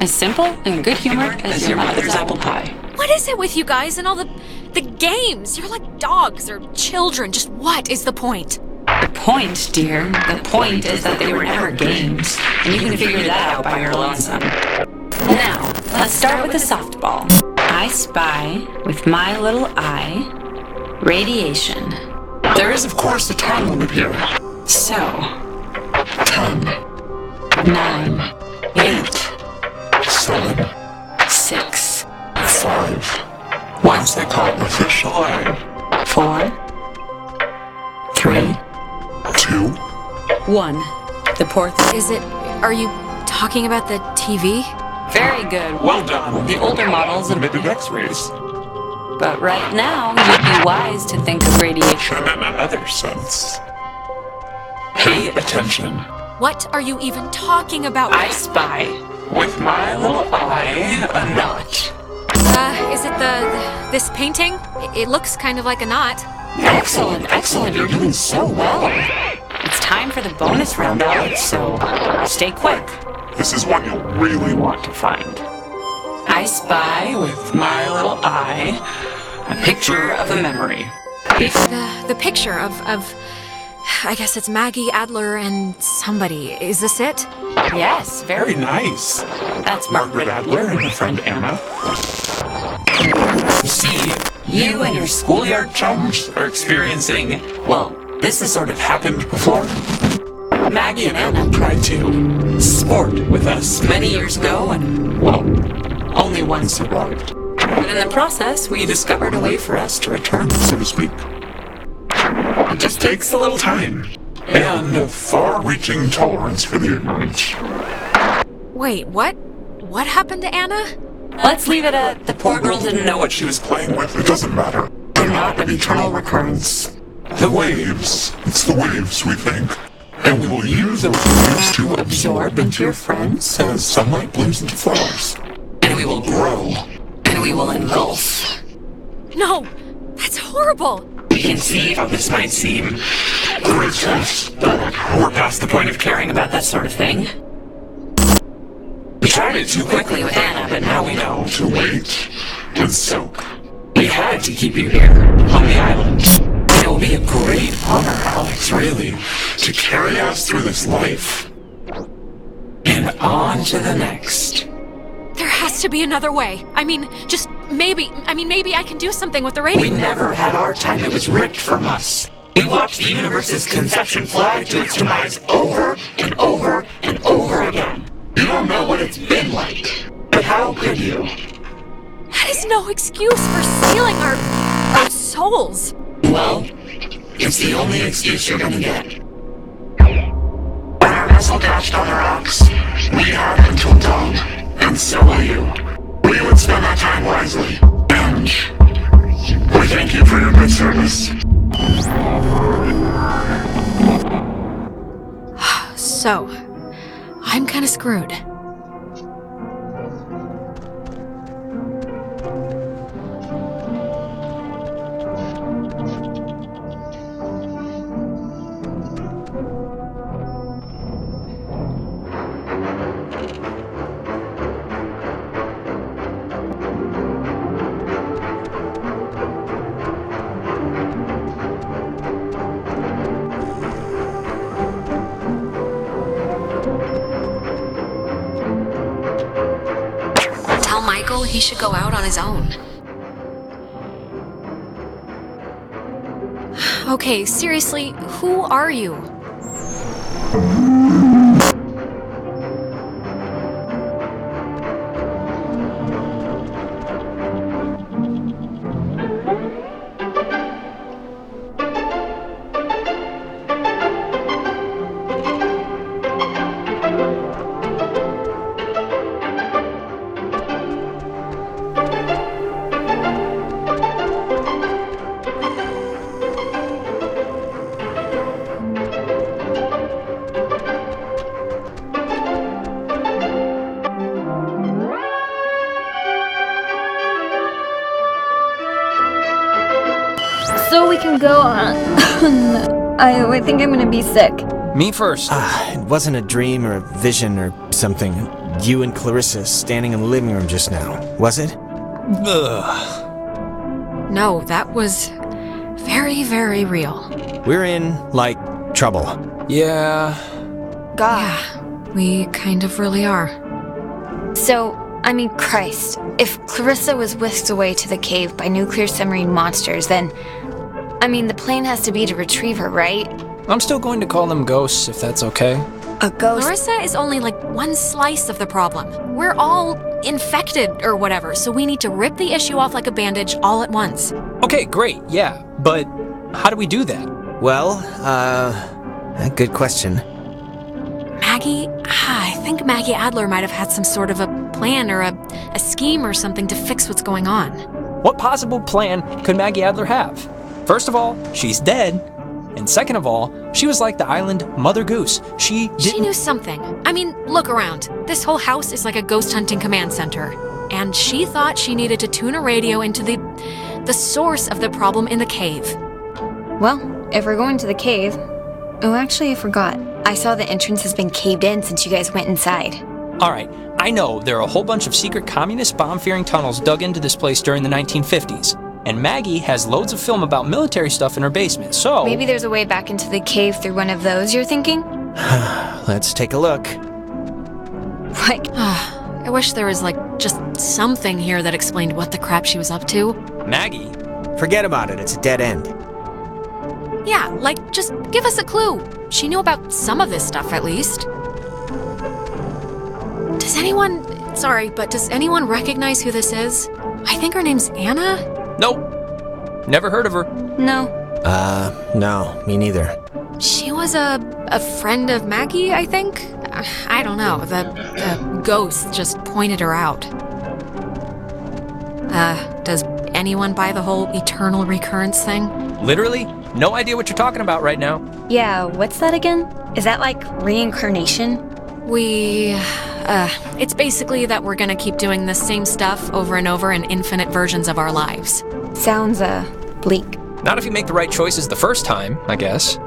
As simple and good-humored as your mother's apple pie. What is it with you guys and all the games? You're like dogs or children. Just what is the point? The point, dear, the point is that they were never games, and you can figure that out by your lonesome. Now, let's start with the softball. I spy, with my little eye, radiation. There is, of course, a time limit here. So, 10, 9, 8, 7, 6, 5. Once they call it official eye. 4, 3, 2. 1. The poor thing. Are you talking about the TV? Very good. Well done. The older models of Emitted X-rays. But right now, you'd be wise to think of radiation. In another sense. Pay attention. What are you even talking about? I spy. With my little eye, a knot. Is it this painting? It looks kind of like a knot. Excellent, excellent. You're doing so well. It's time for the bonus round, Alex, so stay quick. This is one you'll really want to find. I spy with my little eye a picture of a memory. The picture of I guess it's Maggie, Adler, and somebody. Is this it? Yes, Very nice. That's Margaret Adler and her friend Anna. See, you and your schoolyard chums are experiencing, well, this has sort of happened before. Maggie and Anna tried to sport with us many years ago, and, well, only one survived. But in the process, we discovered a way for us to return, so to speak. It just takes a little time, and a far-reaching tolerance for the ignorant. Wait, what? What happened to Anna? Let's leave it at the poor girl didn't know What she was playing with, it doesn't matter. They're not an eternal recurrence. The waves, it's the waves, we think. And we will use those waves to absorb into your friends as sunlight blooms into flowers. And we will grow. And we will engulf. No, that's horrible. We can see how this might seem gracious, but we're past the point of caring about that sort of thing. We tried it too quickly with Anna, but now we know to wait and soak. We had to keep you here, on the island. It will be a great honor, Alex, really, to carry us through this life. And on to the next. There has to be another way. Maybe I can do something with the radio. We never had our time that was ripped from us. We watched the universe's conception fly to its demise over and over and over again. You don't know what it's been like, but how could you? That is no excuse for stealing our souls. Well, it's the only excuse you're gonna get. When our vessel dashed on the rocks, we had until dawn, and so will you. We would spend that time wisely, and we thank you for your good service. So, I'm kind of screwed. He should go out on his own. Okay, seriously, who are you? So we can go on. I think I'm gonna be sick. Me first. It wasn't a dream or a vision or something. You and Clarissa standing in the living room just now, was it? Ugh. No, that was very, very real. We're in, like, trouble. Yeah. God. Yeah, we kind of really are. So, I mean, Christ, if Clarissa was whisked away to the cave by nuclear submarine monsters, then, I mean, the plan has to be to retrieve her, right? I'm still going to call them ghosts, if that's okay. A ghost? Clarissa is only like one slice of the problem. We're all infected or whatever, so we need to rip the issue off like a bandage all at once. Okay, great, yeah, but how do we do that? Well, good question. Maggie? I think Maggie Adler might have had some sort of a plan or a scheme or something to fix what's going on. What possible plan could Maggie Adler have? First of all, she's dead. And second of all, she was like the island Mother Goose. She knew something. I mean, look around. This whole house is like a ghost hunting command center. And she thought she needed to tune a radio into the source of the problem in the cave. Well, if we're going to the cave... Oh, actually, I forgot. I saw the entrance has been caved in since you guys went inside. Alright, I know there are a whole bunch of secret communist bomb-fearing tunnels dug into this place during the 1950s. And Maggie has loads of film about military stuff in her basement, so... Maybe there's a way back into the cave through one of those, you're thinking? Let's take a look. Like... I wish there was, like, just something here that explained what the crap she was up to. Maggie? Forget about it, it's a dead end. Yeah, like, just give us a clue. She knew about some of this stuff, at least. Does anyone recognize who this is? I think her name's Anna? Nope. Never heard of her. No. No, me neither. She was a friend of Maggie, I think? I don't know. The ghost just pointed her out. Does anyone buy the whole eternal recurrence thing? Literally? No idea what you're talking about right now. Yeah, what's that again? Is that like reincarnation? It's basically that we're gonna keep doing the same stuff over and over in infinite versions of our lives. Sounds, bleak. Not if you make the right choices the first time, I guess.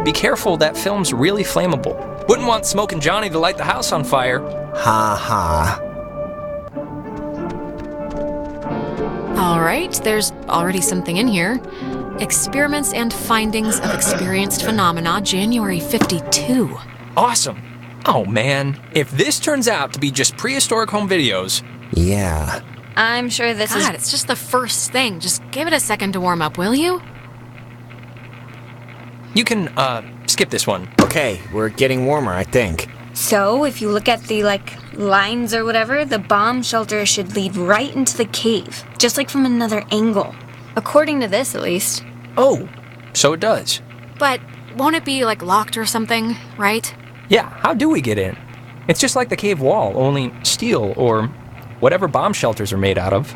Be careful, that film's really flammable. Wouldn't want Smokin' Johnny to light the house on fire. Ha ha. Alright, there's already something in here. Experiments and Findings of Experienced Phenomena, January 52. Awesome. Oh man, if this turns out to be just prehistoric home videos... Yeah. I'm sure this is... God, it's just the first thing. Just give it a second to warm up, will you? You can, skip this one. Okay, we're getting warmer, I think. So, if you look at the, lines or whatever, the bomb shelter should lead right into the cave. Just like from another angle. According to this, at least. Oh, so it does. But won't it be, locked or something, right? Yeah, how do we get in? It's just like the cave wall, only steel or whatever bomb shelters are made out of.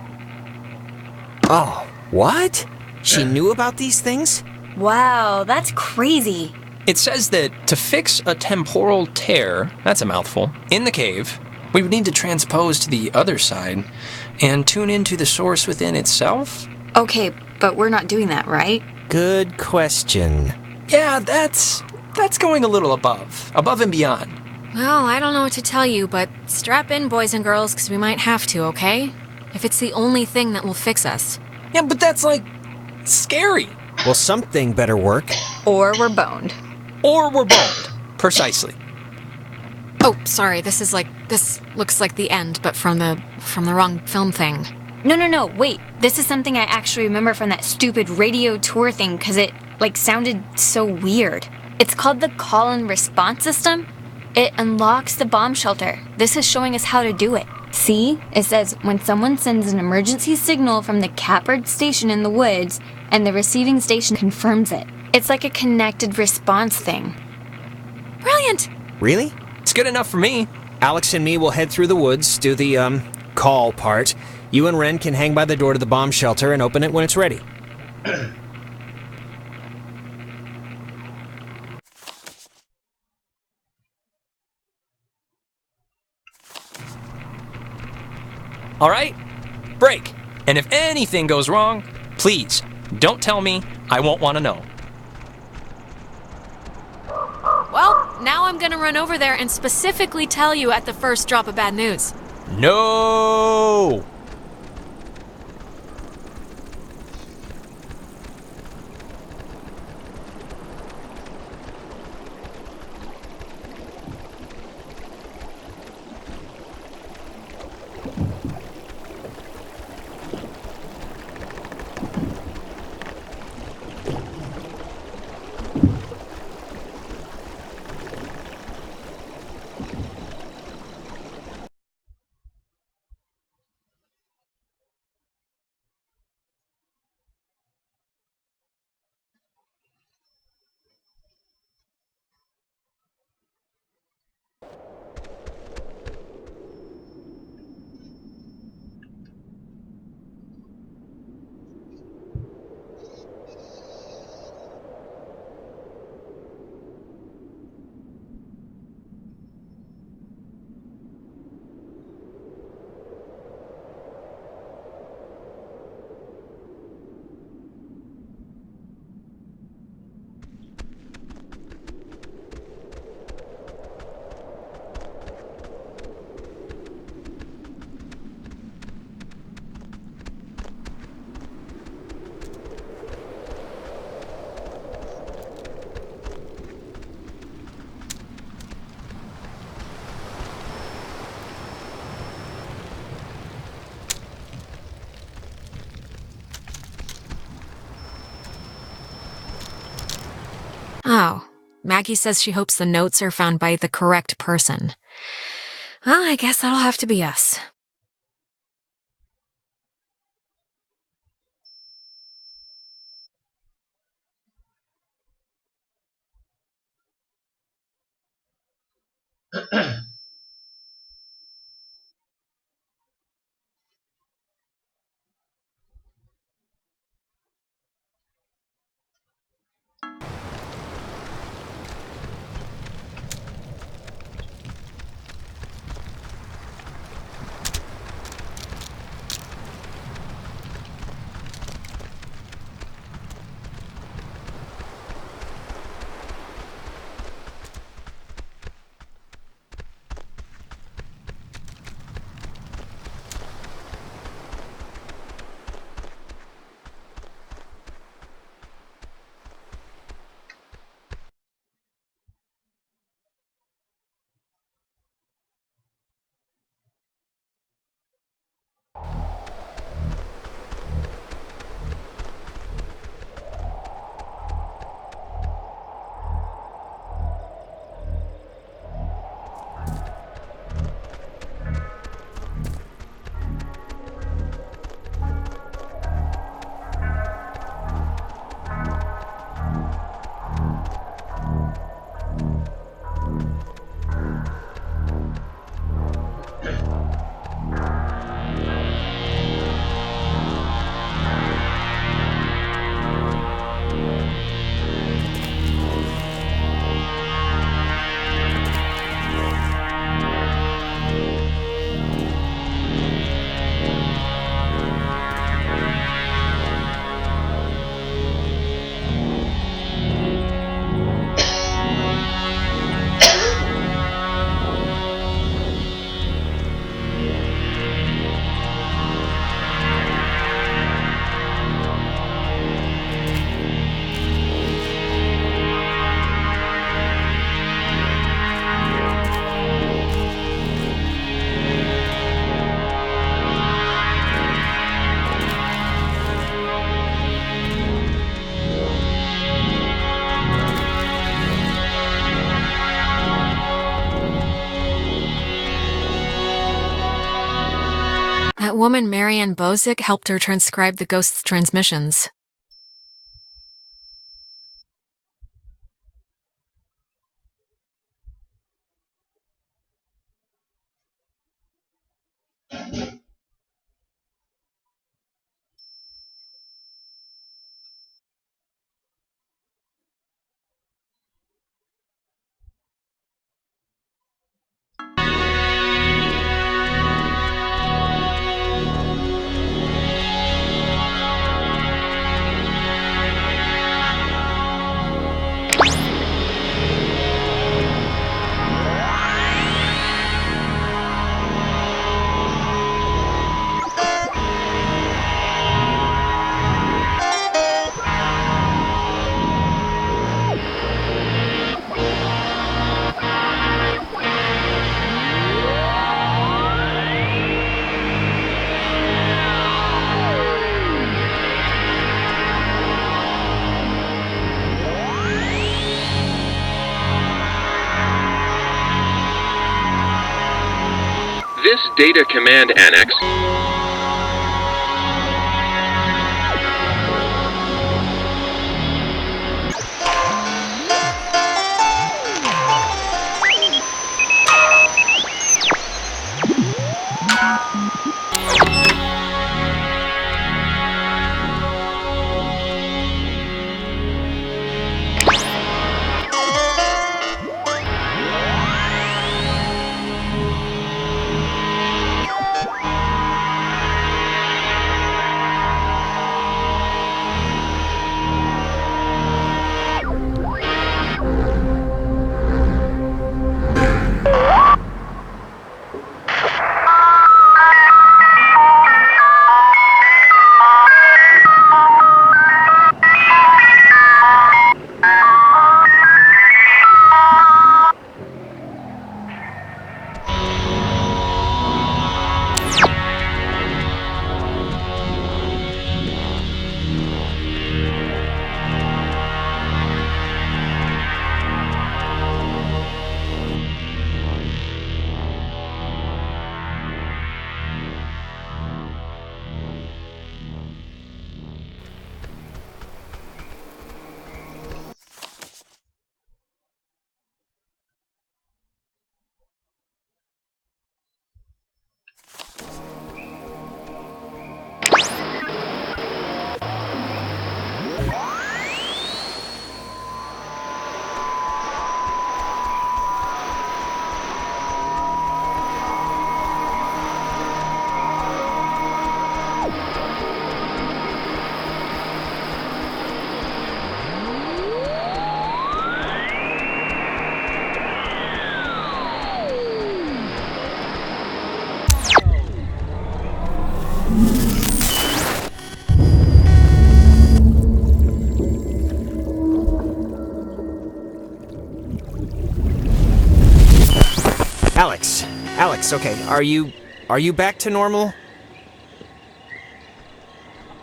Oh, what? She knew about these things? Wow, that's crazy. It says that to fix a temporal tear, that's a mouthful, in the cave, we would need to transpose to the other side and tune into the source within itself? Okay, but we're not doing that, right? Good question. Yeah, that's going a little above and beyond. Well, I don't know what to tell you, but strap in, boys and girls, because we might have to, okay? If it's the only thing that will fix us. Yeah, but that's, scary. Well, something better work. Or we're boned. Or we're boned. Precisely. Oh, sorry, this looks like the end, but from the wrong film thing. No, wait. This is something I actually remember from that stupid radio tour thing, because it, sounded so weird. It's called the call and response system. It unlocks the bomb shelter. This is showing us how to do it. See? It says, when someone sends an emergency signal from the Catbird station in the woods, and the receiving station confirms it. It's like a connected response thing. Brilliant! Really? It's good enough for me. Alex and me will head through the woods, do the, call part. You and Ren can hang by the door to the bomb shelter and open it when it's ready. All right? Break. And if anything goes wrong, please, don't tell me. I won't want to know. Well, now I'm gonna run over there and specifically tell you at the first drop of bad news. No! Oh, Maggie says she hopes the notes are found by the correct person. Well, I guess that'll have to be us. woman Marianne Bozick helped her transcribe the ghost's transmissions. This data command annex Alex, okay, are you back to normal?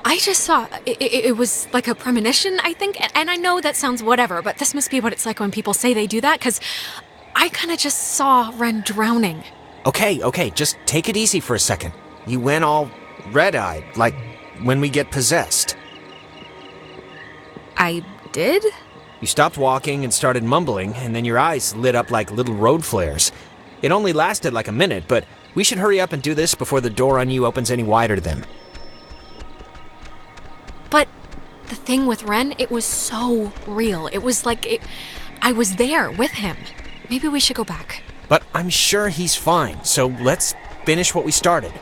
I just saw, it was like a premonition, I think, and I know that sounds whatever, but this must be what it's like when people say they do that, because I kind of just saw Ren drowning. Okay, just take it easy for a second. You went all red-eyed, like when we get possessed. I did? You stopped walking and started mumbling, and then your eyes lit up like little road flares. It only lasted like a minute, but we should hurry up and do this before the door on you opens any wider to them. But the thing with Ren, it was so real. It was like I was there with him. Maybe we should go back. But I'm sure he's fine, so let's finish what we started.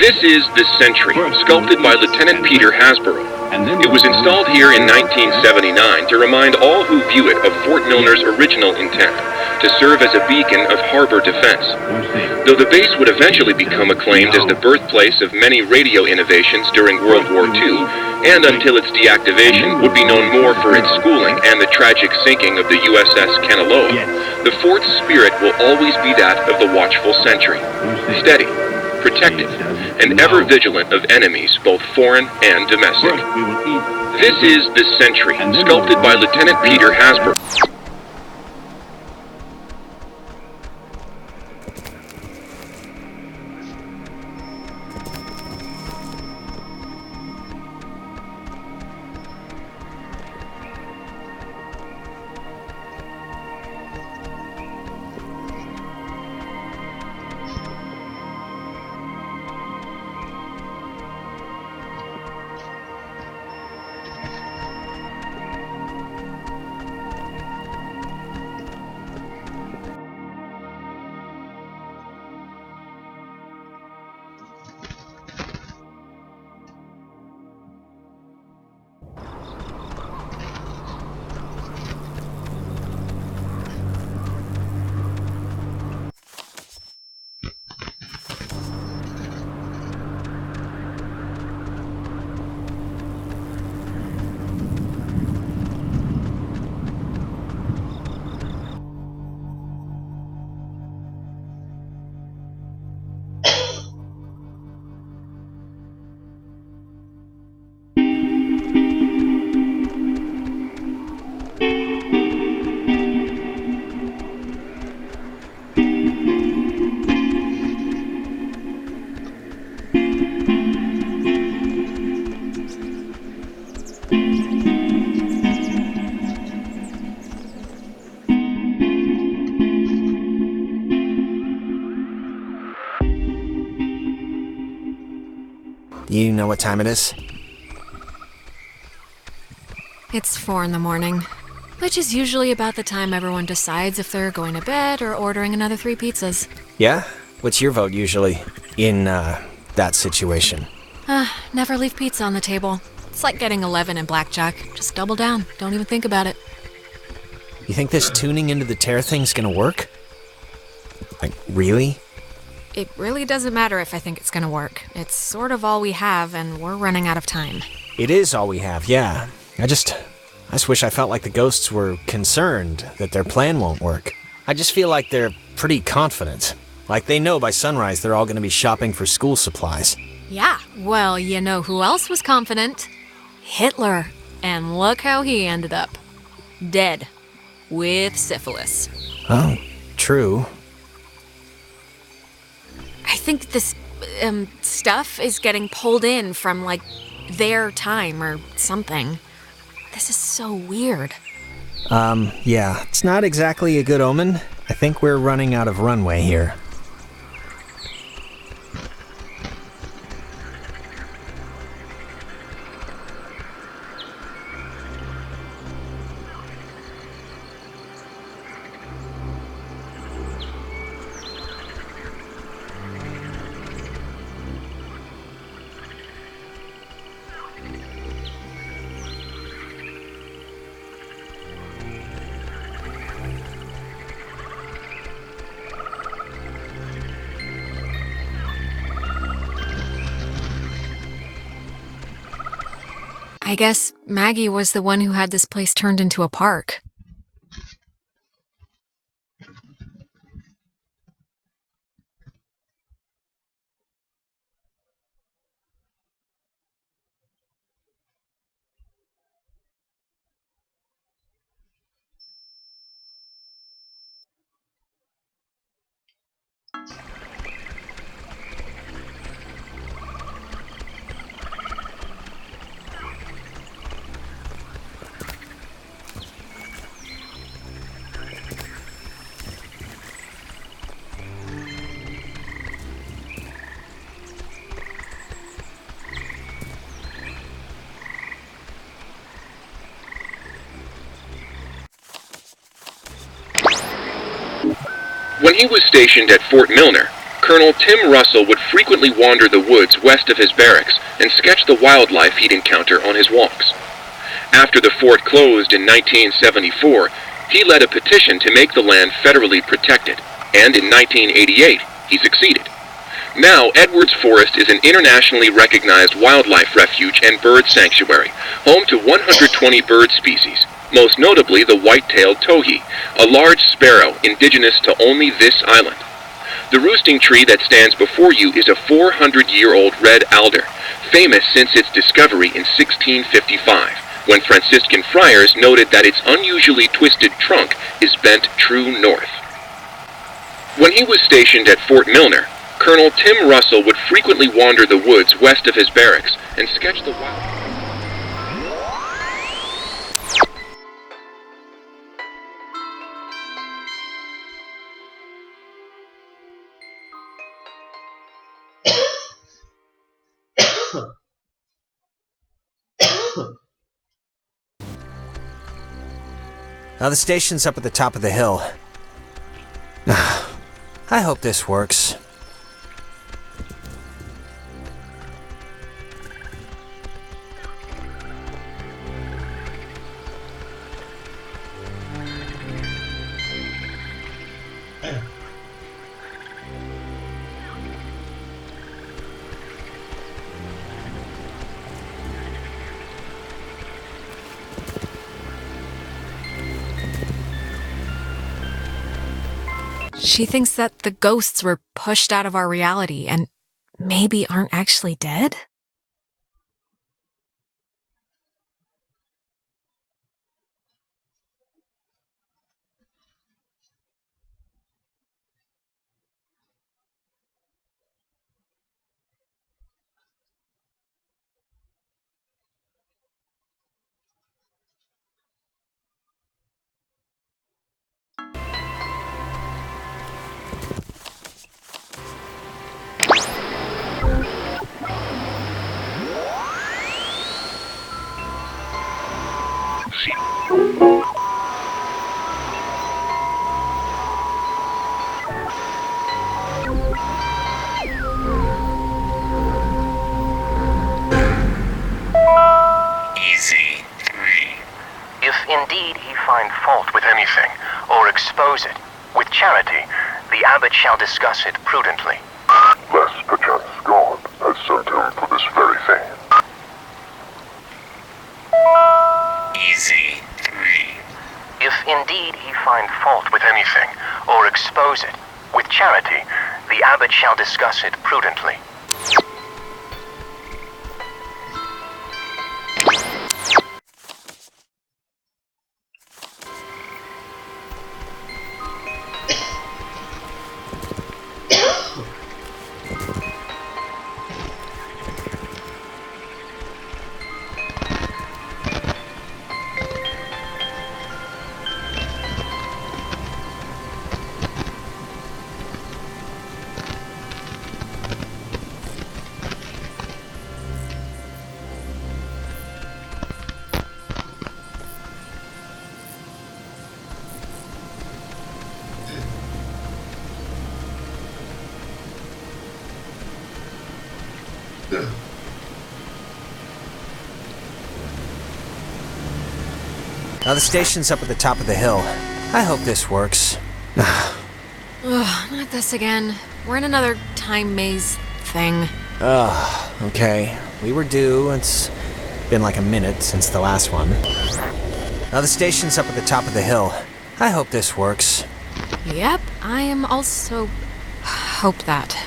This is the Sentry, sculpted by Lieutenant Peter Hasborough. It was installed here in 1979 to remind all who view it of Fort Milner's original intent, to serve as a beacon of harbor defense. Though the base would eventually become acclaimed as the birthplace of many radio innovations during World War II, and until its deactivation would be known more for its schooling and the tragic sinking of the USS Kanaloa, the fort's spirit will always be that of the watchful sentry, steady, protective, and ever vigilant of enemies both foreign and domestic. This is the Sentry, sculpted by Lieutenant Peter Hasbro. You know what time it is? It's 4 in the morning, which is usually about the time everyone decides if they're going to bed or ordering another 3 pizzas. Yeah? What's your vote usually in, that situation? Never leave pizza on the table. It's like getting 11 in blackjack. Just double down. Don't even think about it. You think this tuning into the tear thing's gonna work? Like, really? It really doesn't matter if I think it's gonna work. It's sort of all we have, and we're running out of time. It is all we have, yeah. I just wish I felt like the ghosts were concerned that their plan won't work. I just feel like they're pretty confident. Like they know by sunrise they're all gonna be shopping for school supplies. Yeah, well, you know who else was confident? Hitler. And look how he ended up. Dead. With syphilis. Oh, true. I think this, stuff is getting pulled in from, like, their time or something. This is so weird. Yeah, it's not exactly a good omen. I think we're running out of runway here. I guess Maggie was the one who had this place turned into a park. When he was stationed at Fort Milner, Colonel Tim Russell would frequently wander the woods west of his barracks and sketch the wildlife he'd encounter on his walks. After the fort closed in 1974, he led a petition to make the land federally protected, and in 1988, he succeeded. Now, Edwards Forest is an internationally recognized wildlife refuge and bird sanctuary, home to 120 bird species, most notably the white-tailed towhee, a large sparrow indigenous to only this island. The roosting tree that stands before you is a 400-year-old red alder, famous since its discovery in 1655, when Franciscan friars noted that its unusually twisted trunk is bent true north. When he was stationed at Fort Milner, Colonel Tim Russell would frequently wander the woods west of his barracks and sketch the wild. Now the station's up at the top of the hill. I hope this works. She thinks that the ghosts were pushed out of our reality and maybe aren't actually dead? If indeed he find fault with anything, or expose it, with charity, the abbot shall discuss it prudently. Lest perchance God has sent him for this very thing. If indeed he find fault with anything, or expose it, with charity, the abbot shall discuss it prudently. Now the station's up at the top of the hill. I hope this works. Ugh, not this again. We're in another time maze thing. Okay. We were due. It's been like a minute since the last one. Now the station's up at the top of the hill. I hope this works. Yep, I am also... hope that.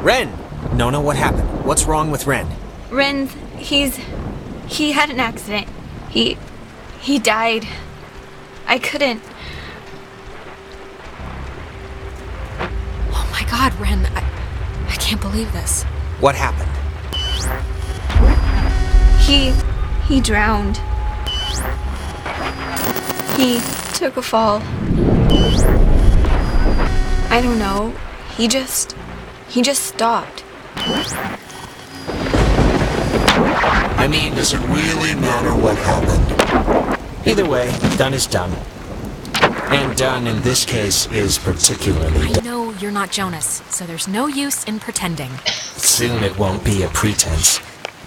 Ren! Nona, what happened? What's wrong with Ren? Ren, he had an accident. He died. I couldn't. Oh my god, Ren, I can't believe this. What happened? He drowned. He took a fall. I don't know. He just stopped. I mean, does it really matter what happened? Either way, done is done. And done in this case is particularly I done. know you're not Jonas, so there's no use in pretending. Soon it won't be a pretense.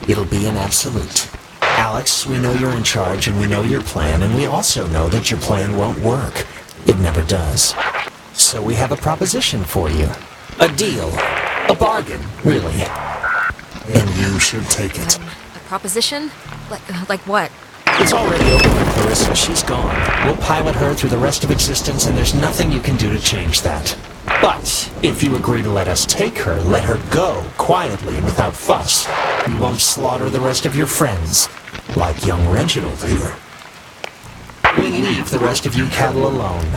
It'll be an absolute. Alex, we know you're in charge and we know your plan, and we also know that your plan won't work. It never does. So we have a proposition for you. A deal. A bargain, really. And you should take it. A proposition? Like what? It's already over with Clarissa. She's gone. We'll pilot her through the rest of existence, and there's nothing you can do to change that. But if you agree to let us take her, let her go, quietly and without fuss. You won't slaughter the rest of your friends, like young Reginald here. We leave the rest of you cattle alone.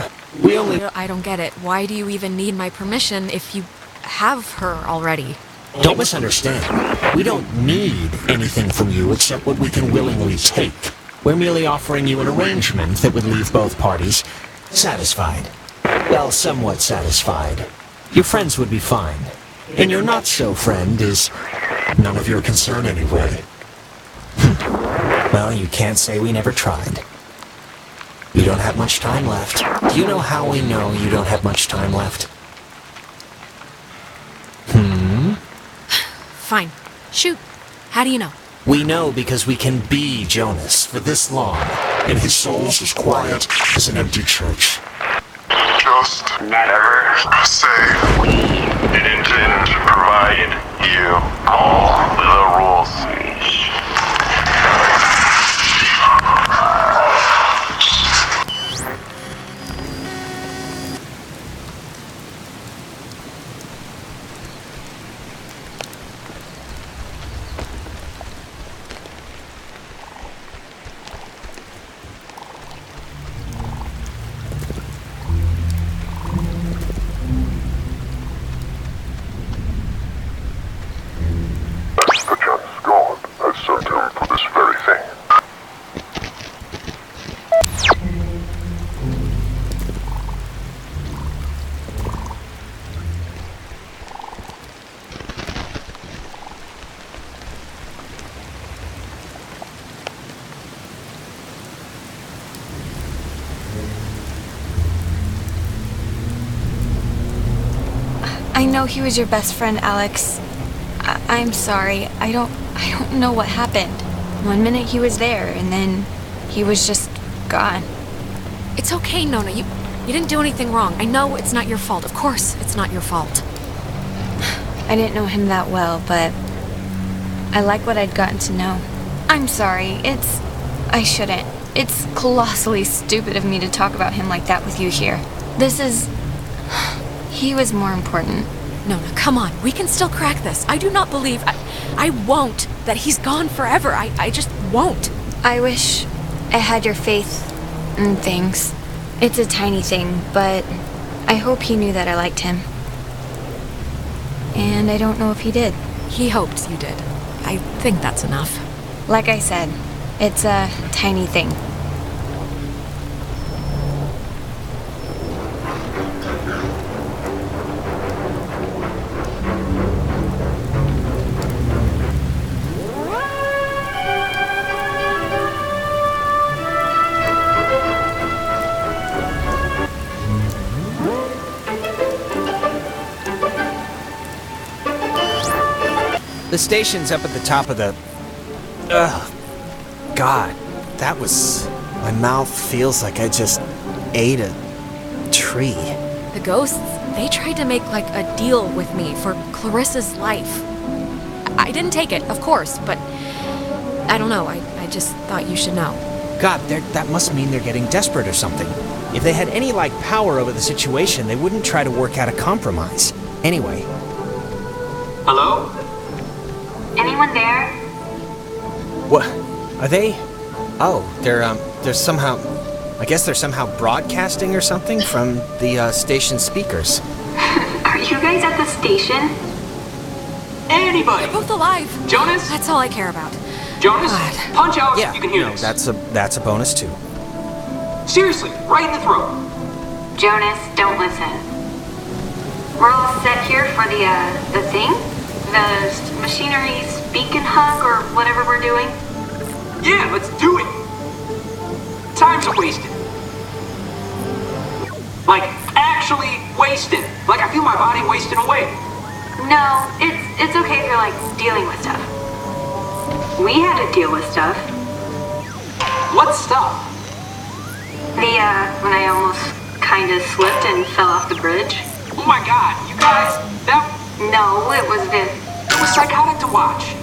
We only... I don't get it. Why do you even need my permission if you have her already? Don't misunderstand. We don't need anything from you except what we can willingly take. We're merely offering you an arrangement that would leave both parties satisfied. Well, somewhat satisfied. Your friends would be fine. And your not-so-friend is none of your concern anyway. Well, you can't say we never tried. You don't have much time left. Do you know how we know you don't have much time left? Fine. Shoot. How do you know? We know because we can be Jonas for this long, and his soul's as quiet as an empty church. Just never say we didn't provide you all the rules. I know he was your best friend, Alex. I'm sorry. I don't know what happened. One minute he was there, and then he was just gone. It's okay, Nona. You didn't do anything wrong. I know it's not your fault. Of course, it's not your fault. I didn't know him that well, but I like what I'd gotten to know. I'm sorry. I shouldn't. It's colossally stupid of me to talk about him like that with you here. He was more important. Nona, come on. We can still crack this. I do not believe... I won't that he's gone forever. I just won't. I wish I had your faith in things. It's a tiny thing, but I hope he knew that I liked him. And I don't know if he did. He hoped you did. I think that's enough. Like I said, it's a tiny thing. The station's up at the top of the... Ugh. God, that was... My mouth feels like I just ate a tree. The ghosts, they tried to make like a deal with me for Clarissa's life. I didn't take it, of course, but I don't know. I just thought you should know. God, that must mean they're getting desperate or something. If they had any, like, power over the situation, they wouldn't try to work out a compromise. Anyway. Hello? Anyone there? What? Are they? Oh, they're somehow... I guess they're somehow broadcasting or something from the station speakers. Are you guys at the station? Anybody! They're both alive. Jonas? That's all I care about. Jonas, God. punch out Yeah, so you can hear this. that's a bonus too. Seriously, right in the throat. Jonas, don't listen. we're all set here for the thing? The machinery speak and hug or whatever we're doing? Yeah, let's do it. Time's a wasted. Like, actually wasted. Like, I feel my body wasting away. No, it's okay if you're like dealing with stuff. We had to deal with stuff. What stuff? When I almost kinda slipped and fell off the bridge. Oh my god, you guys, that... No, it was It was psychotic to watch.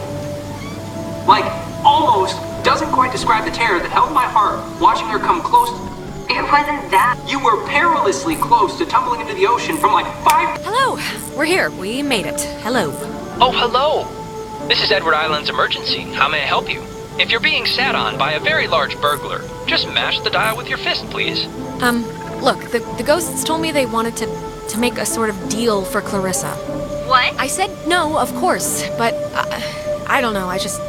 Like, almost doesn't quite describe the terror that held my heart watching her come close. It wasn't that. You were perilously close to tumbling into the ocean from like 5... Hello, we're here. We made it. Hello. Oh, hello. This is Edward Island's emergency. How may I help you? If you're being sat on by a very large burglar, just mash the dial with your fist, please. Look, the ghosts told me they wanted to make a sort of deal for Clarissa. What? I said no, of course, but I don't know. I just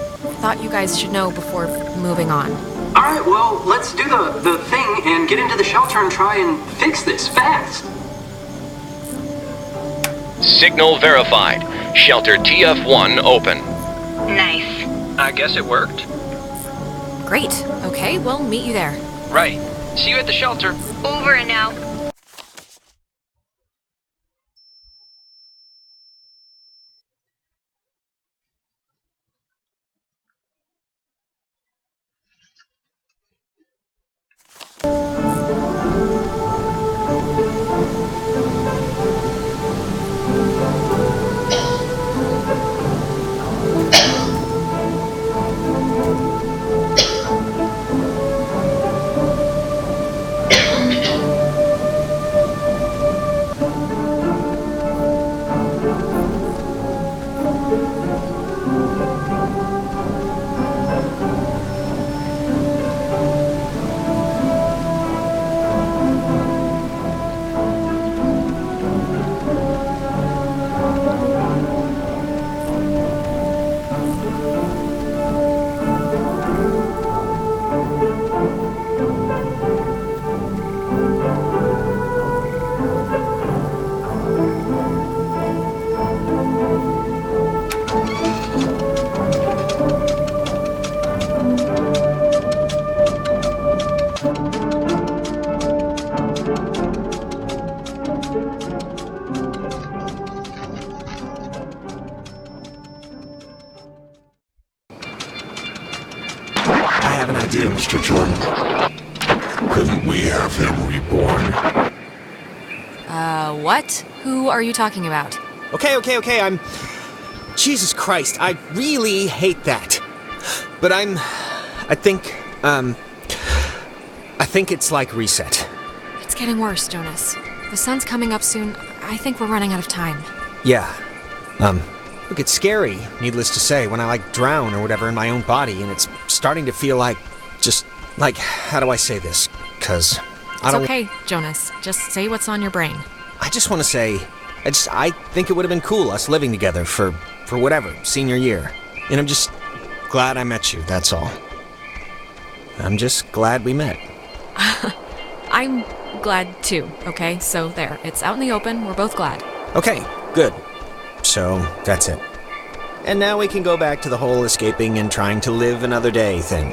thought you guys should know before moving on. Alright, well, let's do the thing and get into the shelter and try and fix this fast. Signal verified. Shelter TF1 open. Nice. I guess it worked. Great. Okay, we'll meet you there. Right. See you at the shelter. Over and out. I have an idea, Mr. Jordan. Couldn't we have him reborn? What? Who are you talking about? Okay, I'm... Jesus Christ, I really hate that. But I think it's like reset. It's getting worse, Jonas. The sun's coming up soon. I think we're running out of time. Yeah. Look, it's scary, needless to say, when I, like, drown or whatever in my own body, and it's starting to feel like, just, like, how do I say this? 'Cause I don't... It's okay, Jonas. Just say what's on your brain. I just want to say, I think it would have been cool, us living together for whatever, senior year. And I'm just glad I met you, that's all. I'm just glad we met. I'm glad too, okay? So there, it's out in the open. We're both glad. Okay, good. So, that's it. And now we can go back to the whole escaping and trying to live another day thing.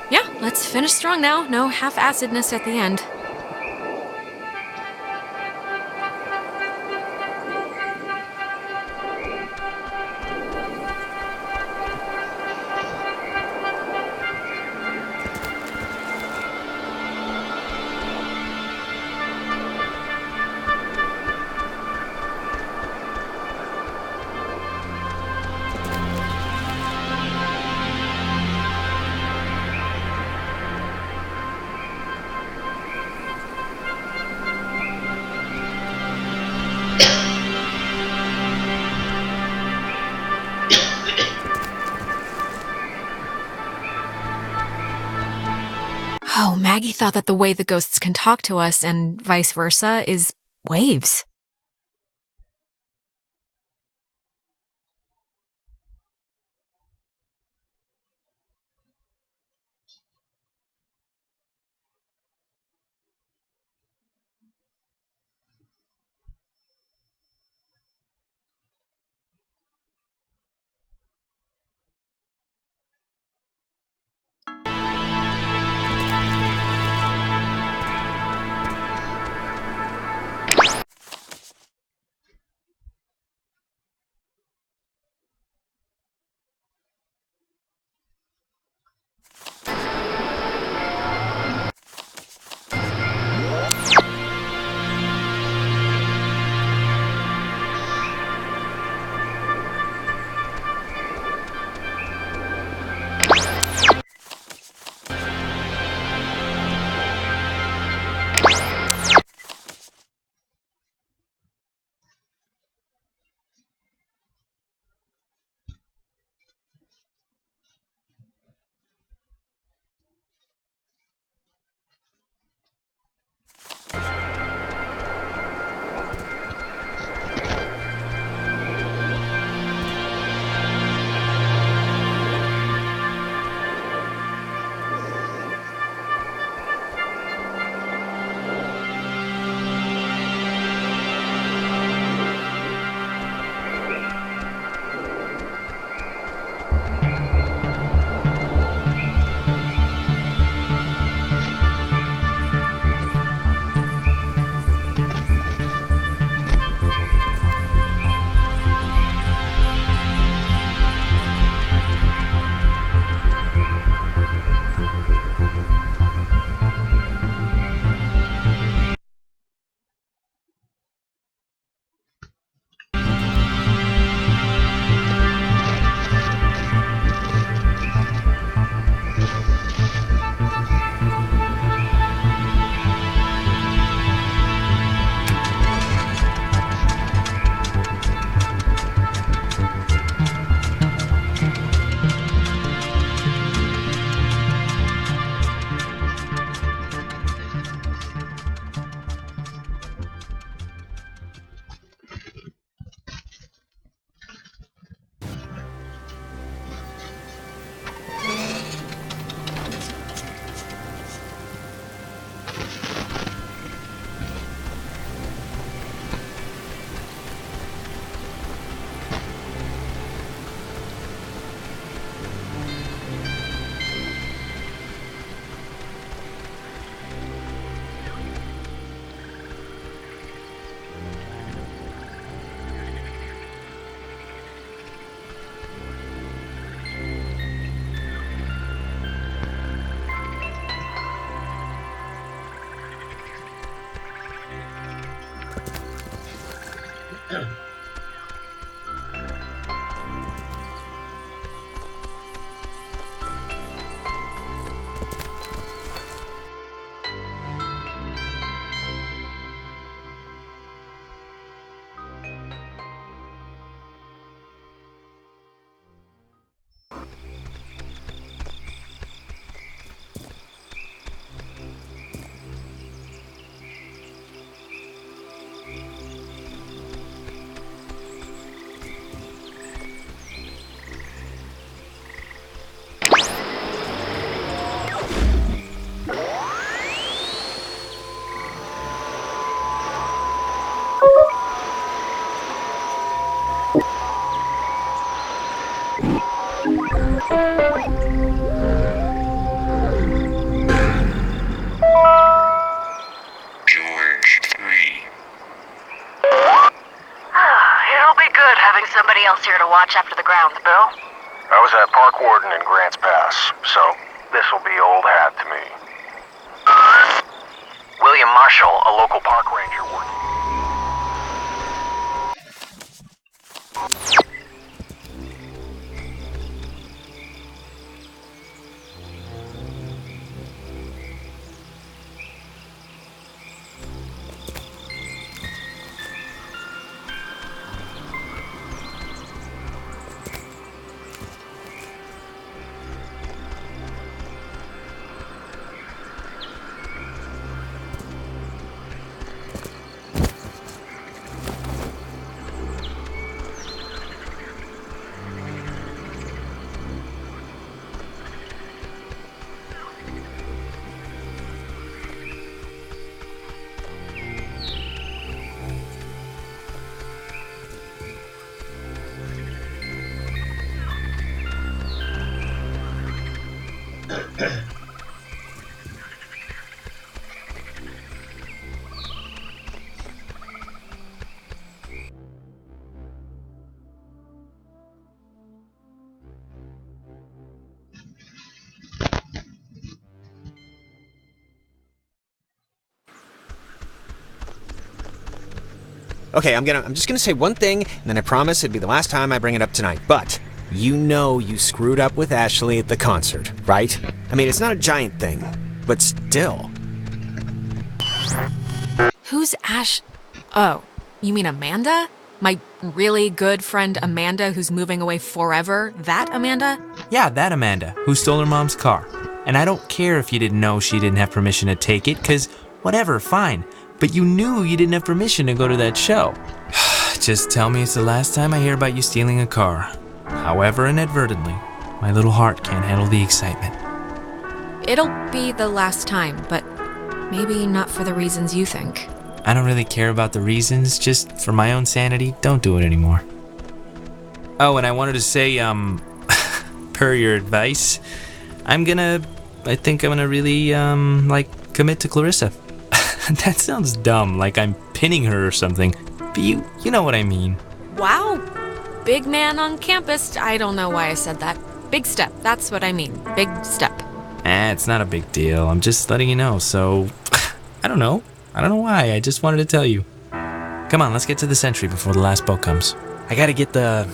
Yeah, let's finish strong now. No half-acidness at the end. Oh, Maggie thought that the way the ghosts can talk to us and vice versa is waves. It'll be good having somebody else here to watch after the grounds, Bill. I was a park warden in Grants Pass, so this'll be old hat to me. William Marshall, a local park ranger working. Okay, I'm just gonna say one thing, and then I promise it'd be the last time I bring it up tonight. But you know you screwed up with Ashley at the concert, right? I mean, it's not a giant thing, but still. Who's Ash? Oh, you mean Amanda? My really good friend Amanda who's moving away forever? That Amanda? Yeah, that Amanda, who stole her mom's car. And I don't care if you didn't know she didn't have permission to take it, cause whatever, fine. But you knew you didn't have permission to go to that show. Just tell me it's the last time I hear about you stealing a car. However inadvertently, my little heart can't handle the excitement. It'll be the last time, but maybe not for the reasons you think. I don't really care about the reasons, just for my own sanity, don't do it anymore. Oh, and I wanted to say, per your advice, I think I'm gonna really, commit to Clarissa. That sounds dumb, like I'm pinning her or something, but you know what I mean. Wow, big man on campus. I don't know why I said that. Big step, that's what I mean, big step. It's not a big deal, I'm just letting you know, so, I don't know why, I just wanted to tell you. Come on, let's get to the Sentry before the last boat comes. I gotta get the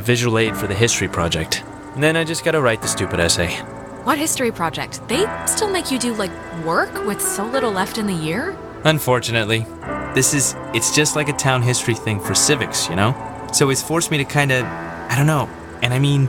visual aid for the history project, and then I just gotta write the stupid essay. What history project? They still make you do, work with so little left in the year? Unfortunately. It's just like a town history thing for civics, you know? So it's forced me to I don't know. And I mean,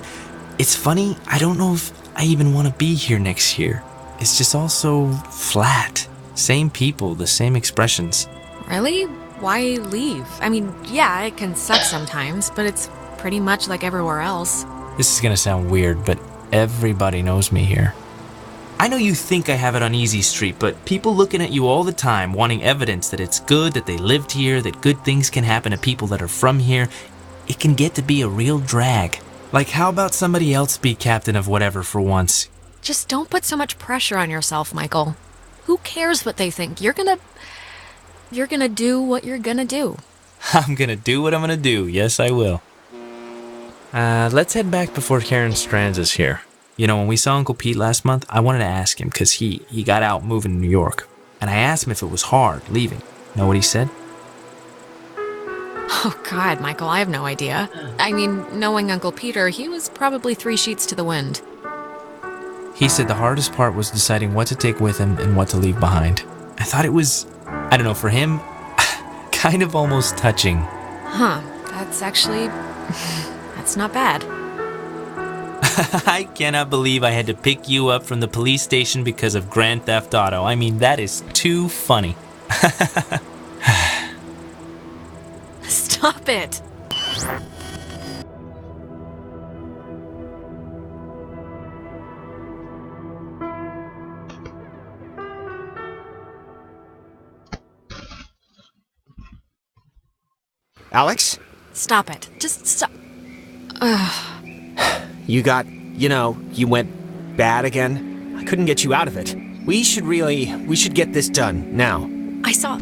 it's funny, I don't know if I even want to be here next year. It's just all so flat. Same people, the same expressions. Really? Why leave? I mean, yeah, it can suck sometimes, but it's pretty much like everywhere else. This is gonna sound weird, but everybody knows me here. I know you think I have it on easy street, but people looking at you all the time, wanting evidence that it's good, that they lived here, that good things can happen to people that are from here, it can get to be a real drag. Like, how about somebody else be captain of whatever for once? Just don't put so much pressure on yourself, Michael. Who cares what they think? You're gonna do what you're gonna do. I'm gonna do what I'm gonna do. Yes, I will. Let's head back before Karen Strands is here. You know, when we saw Uncle Pete last month, I wanted to ask him because he got out moving to New York. And I asked him if it was hard leaving. Know what he said? Oh, God, Michael, I have no idea. I mean, knowing Uncle Peter, he was probably 3 sheets to the wind. He said the hardest part was deciding what to take with him and what to leave behind. I thought it was, I don't know, for him, kind of almost touching. Huh, that's actually... that's not bad. I cannot believe I had to pick you up from the police station because of Grand Theft Auto. I mean, that is too funny. Stop it! Alex? Stop it. Just stop. Ugh. You got, you went bad again? I couldn't get you out of it. We should get this done, now. I saw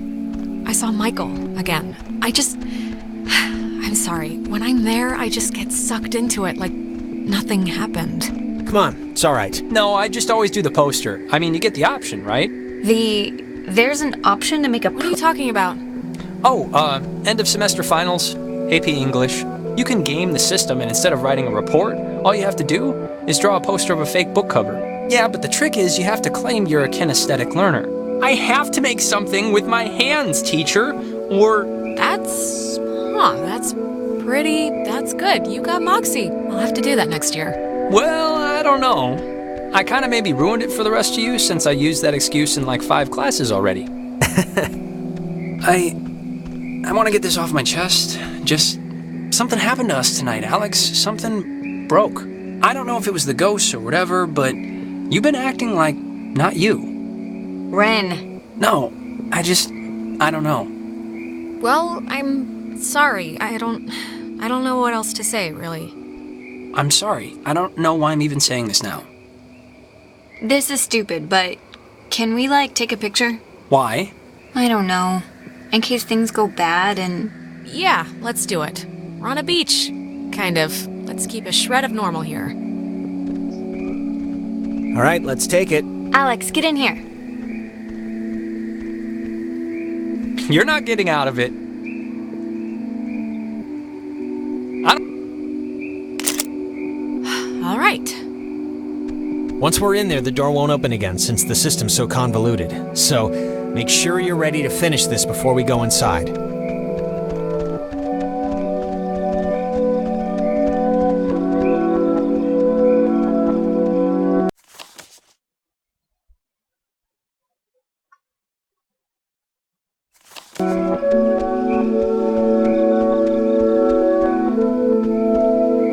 Michael again. I'm sorry. When I'm there, I just get sucked into it like nothing happened. Come on, it's all right. No, I just always do the poster. I mean, you get the option, right? There's an option to make a... What are you talking about? Oh, end of semester finals, AP English. You can game the system, and instead of writing a report, all you have to do is draw a poster of a fake book cover. Yeah, but the trick is you have to claim you're a kinesthetic learner. I have to make something with my hands, teacher, or... That's good. You got moxie. I'll have to do that next year. Well, I don't know. I kind of maybe ruined it for the rest of you since I used that excuse in like 5 classes already. I want to get this off my chest. Just something happened to us tonight, Alex. Something broke. I don't know if it was the ghosts or whatever, but you've been acting like not you. Ren. No, I don't know. Well, I'm sorry. I don't know what else to say, really. I'm sorry. I don't know why I'm even saying this now. This is stupid, but can we, take a picture? Why? I don't know. In case things go bad and... Yeah, let's do it. We're on a beach. Kind of. Let's keep a shred of normal here. All right, let's take it. Alex, get in here. You're not getting out of it. All right. Once we're in there, the door won't open again since the system's so convoluted. So, make sure you're ready to finish this before we go inside.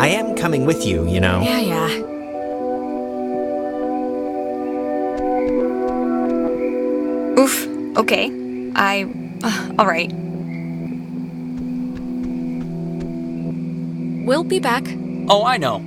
I am coming with you, Yeah. Oof. Okay. All right. We'll be back. Oh, I know.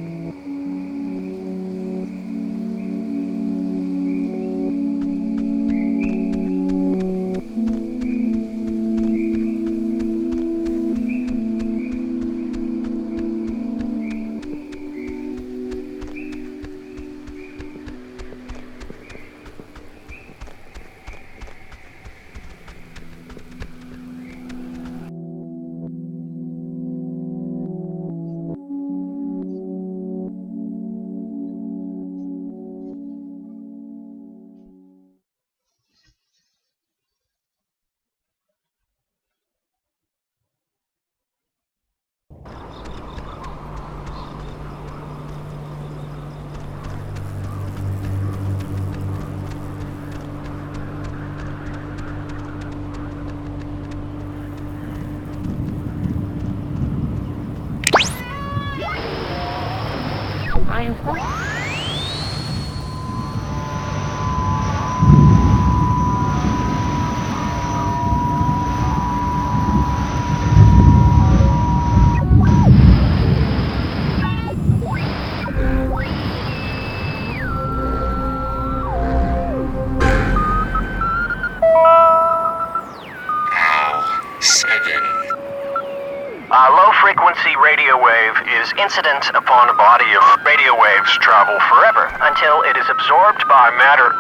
A low-frequency radio wave is incident upon a body of radio waves travel forever until it is absorbed by matter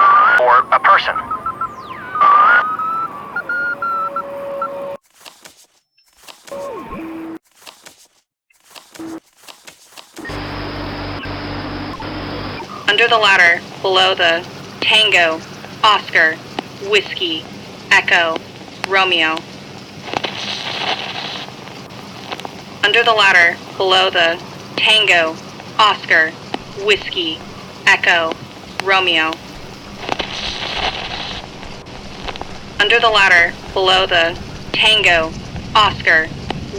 or a person. Under the ladder, below the Tango, Oscar, Whiskey, Echo, Romeo. Under the ladder, below the Tango, Oscar, Whiskey, Echo, Romeo. Under the ladder, below the Tango, Oscar,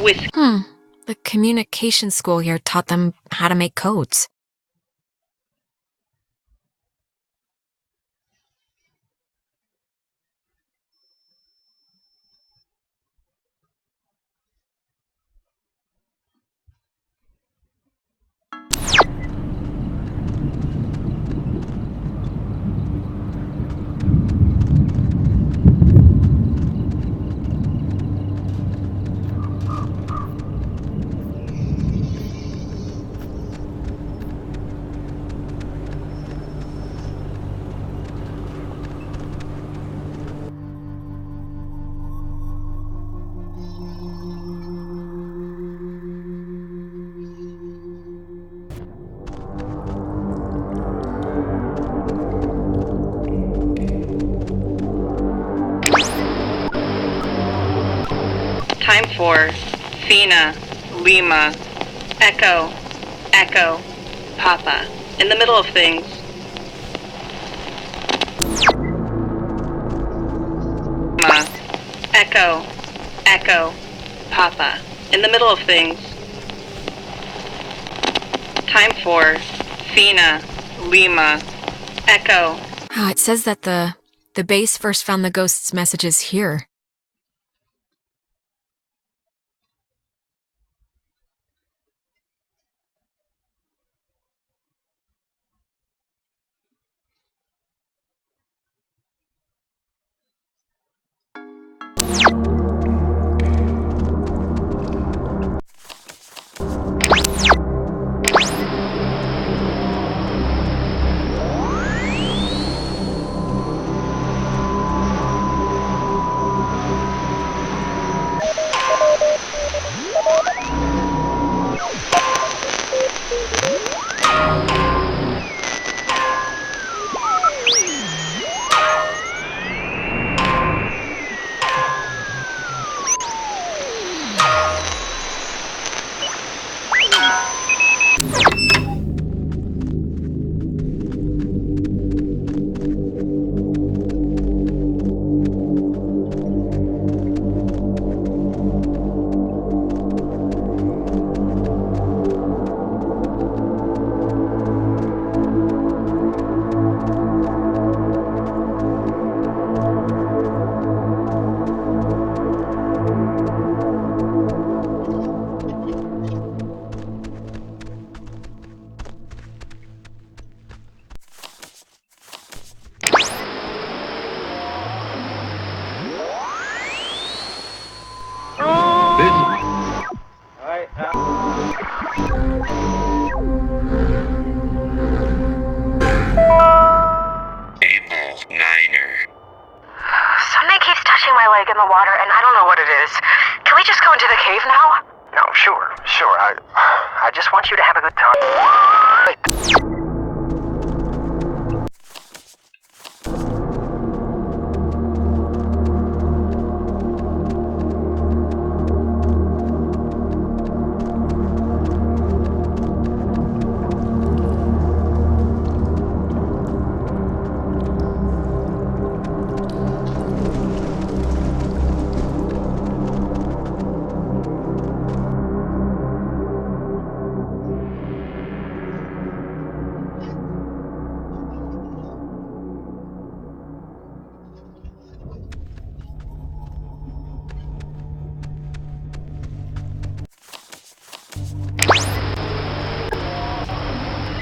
Whiskey. The communication school here taught them how to make codes. Time for Fina, Lima, Echo, Echo, Papa. In the middle of things. Lima, Echo, Echo, Papa. In the middle of things. Time for Fina, Lima, Echo. Oh, it says that the base first found the ghost's messages here. Something keeps touching my leg in the water, and I don't know what it is. Can we just go into the cave now? No, sure. I just want you to have a good time.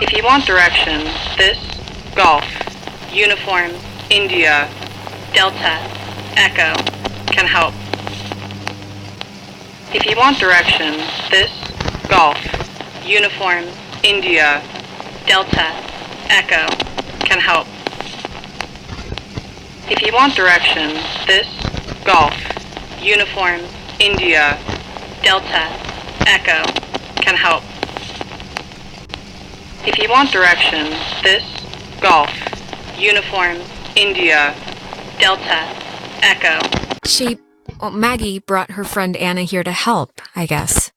If you want directions, this, Golf, Uniform, India, Delta, Echo, can help. If you want directions, this, Golf, Uniform, India, Delta, Echo, can help. If you want directions, this, Golf, Uniform, India, Delta, Echo, can help. If you want directions, this, Golf, Uniform, India, Delta, Echo. Maggie brought her friend Anna here to help, I guess.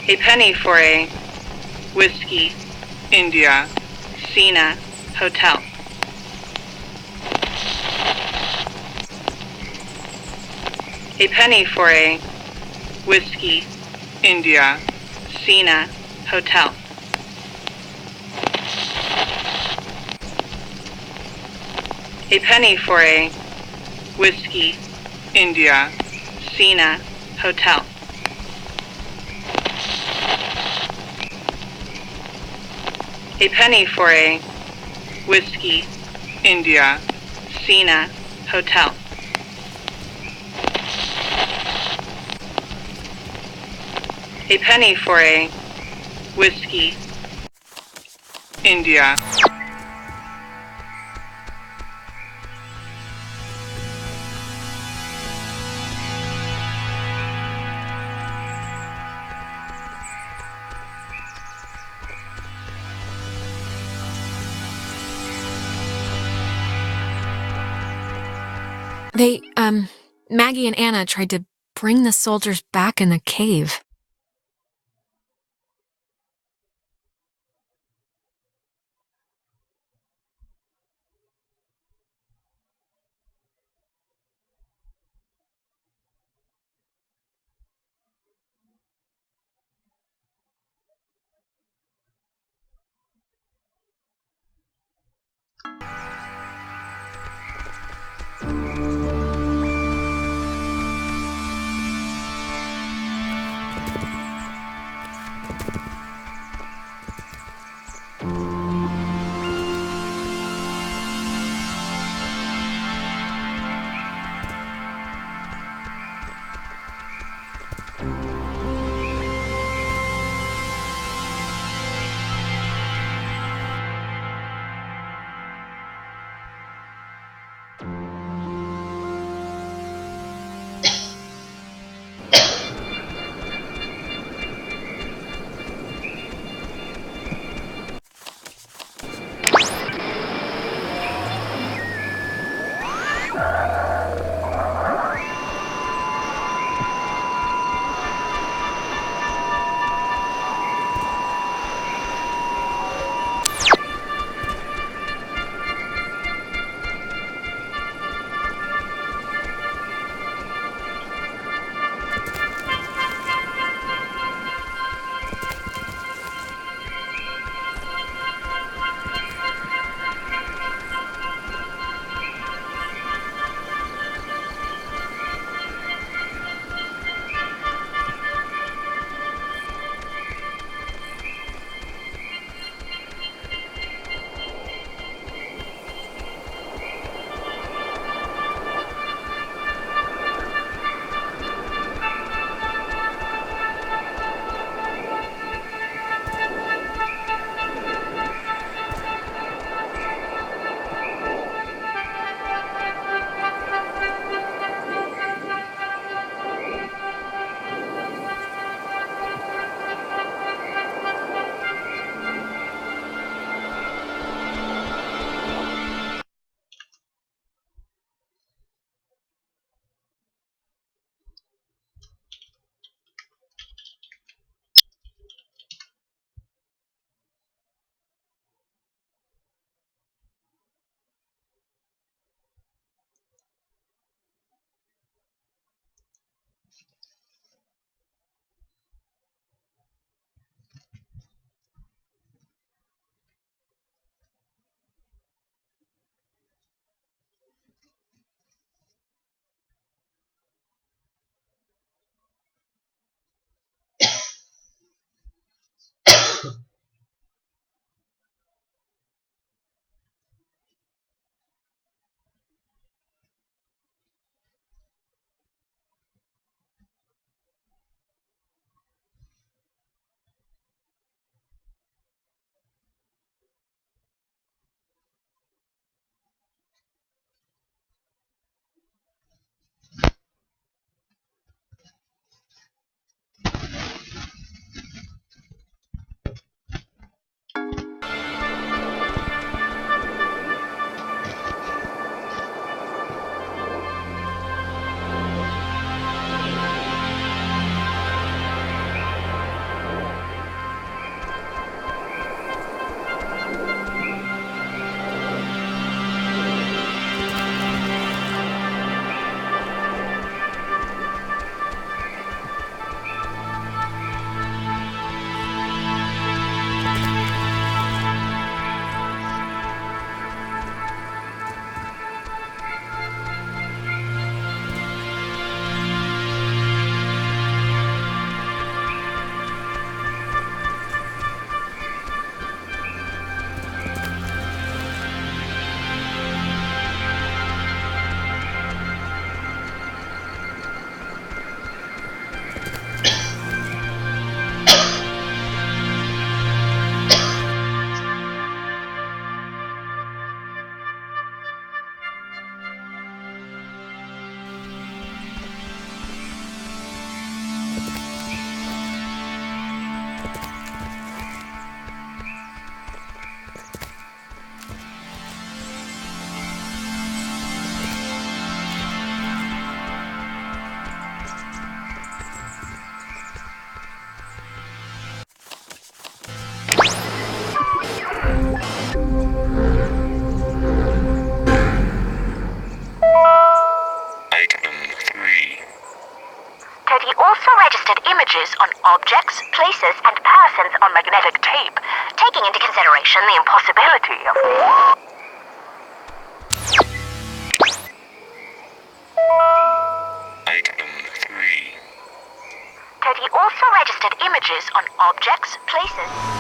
A penny for a Whiskey, India, Cena, Hotel. A penny for a Whiskey, India, Cena, Hotel. A penny for a Whiskey, India, Cena, Hotel. A penny for a Whiskey, India, Cena, Hotel. A penny for a Whiskey, India. Maggie and Anna tried to bring the soldiers back in the cave. images on objects, places, and persons on magnetic tape, taking into consideration the impossibility of... Item 3. Teddy also registered images on objects, places...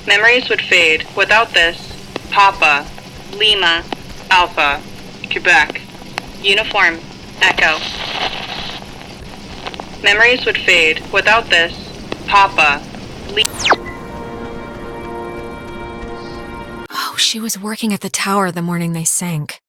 Memories would fade. Without this, Papa, Lima, Alpha, Quebec, Uniform, Echo. Memories would fade. Without this, Papa, Oh, she was working at the tower the morning they sank.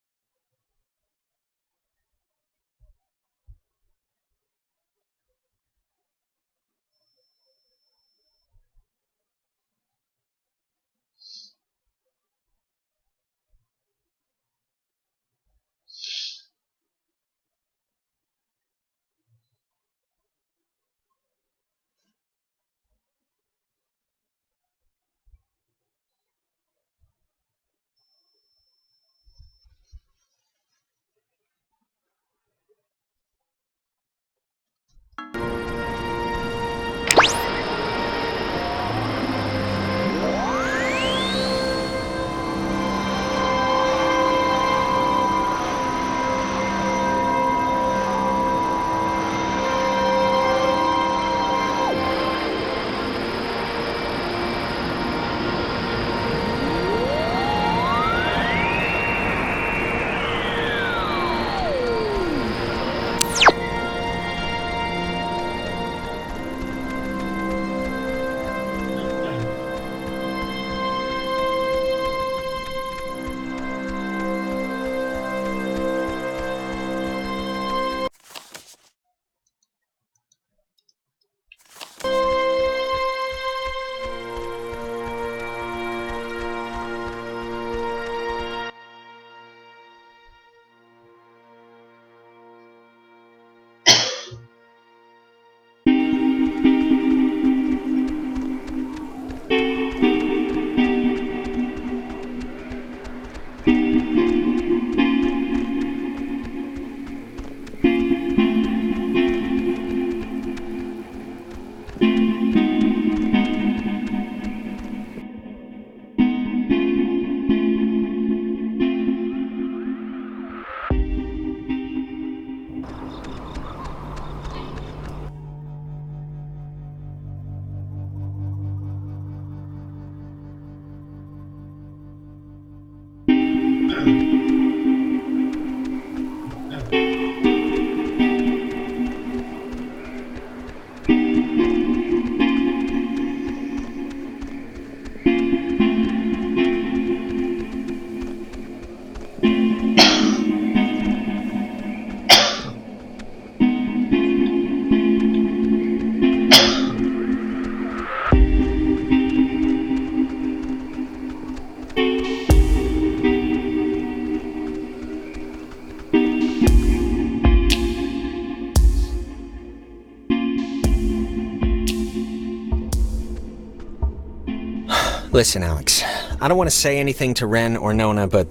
Listen, Alex, I don't want to say anything to Ren or Nona, but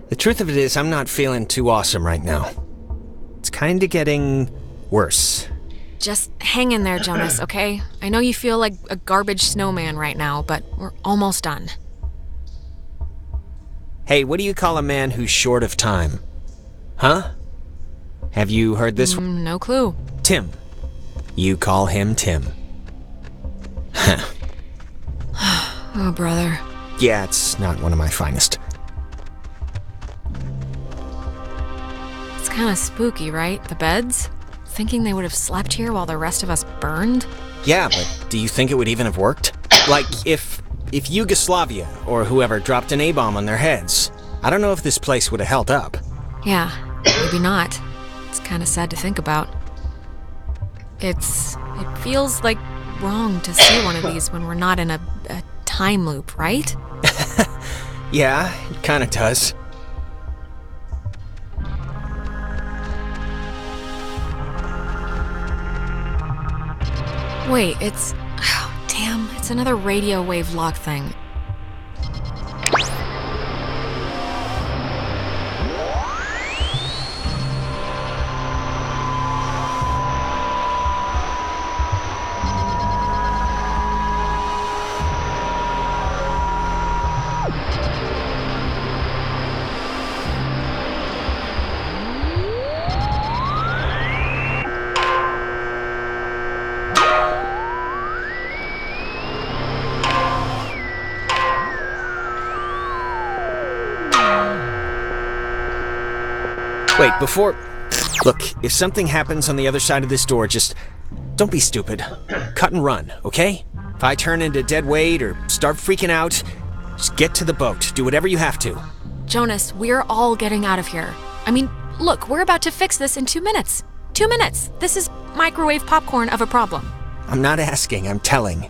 the truth of it is I'm not feeling too awesome right now. It's kinda getting worse. Just hang in there, Jonas, okay? I know you feel like a garbage snowman right now, but we're almost done. Hey, what do you call a man who's short of time? Huh? Have you heard this one? No clue. Tim. You call him Tim. Oh, brother. Yeah, it's not one of my finest. It's kind of spooky, right? The beds? Thinking they would have slept here while the rest of us burned? Yeah, but do you think it would even have worked? Like, if Yugoslavia or whoever dropped an A-bomb on their heads, I don't know if this place would have held up. Yeah, maybe not. It's kind of sad to think about. It feels like wrong to see one of these when we're not in a time loop, right? Yeah, it kind of does. Wait, it's... Oh, damn, it's another radio wave lock thing. Wait, before... Look, if something happens on the other side of this door, just... Don't be stupid. Cut and run, okay? If I turn into dead weight or start freaking out, just get to the boat. Do whatever you have to. Jonas, we're all getting out of here. I mean, look, we're about to fix this in 2 minutes. 2 minutes. This is microwave popcorn of a problem. I'm not asking, I'm telling.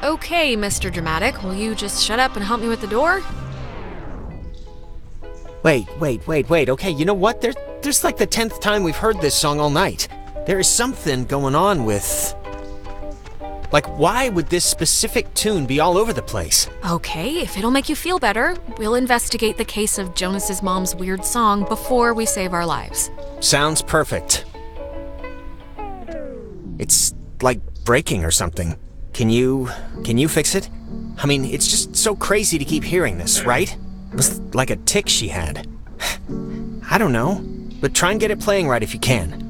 Okay, Mr. Dramatic, will you just shut up and help me with the door? Wait. Okay, you know what? There's like the 10th time we've heard this song all night. There is something going on with... Like, why would this specific tune be all over the place? Okay, if it'll make you feel better, we'll investigate the case of Jonas's mom's weird song before we save our lives. Sounds perfect. It's like breaking or something. Can you fix it? I mean, it's just so crazy to keep hearing this, right? It was like a tick she had. I don't know, but try and get it playing right if you can.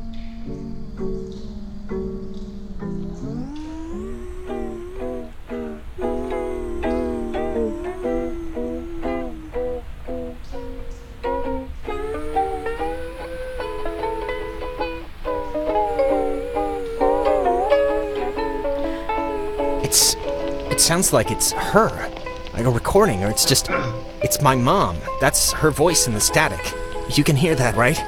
It sounds like it's her, like a recording, or it's my mom. That's her voice in the static. You can hear that, right?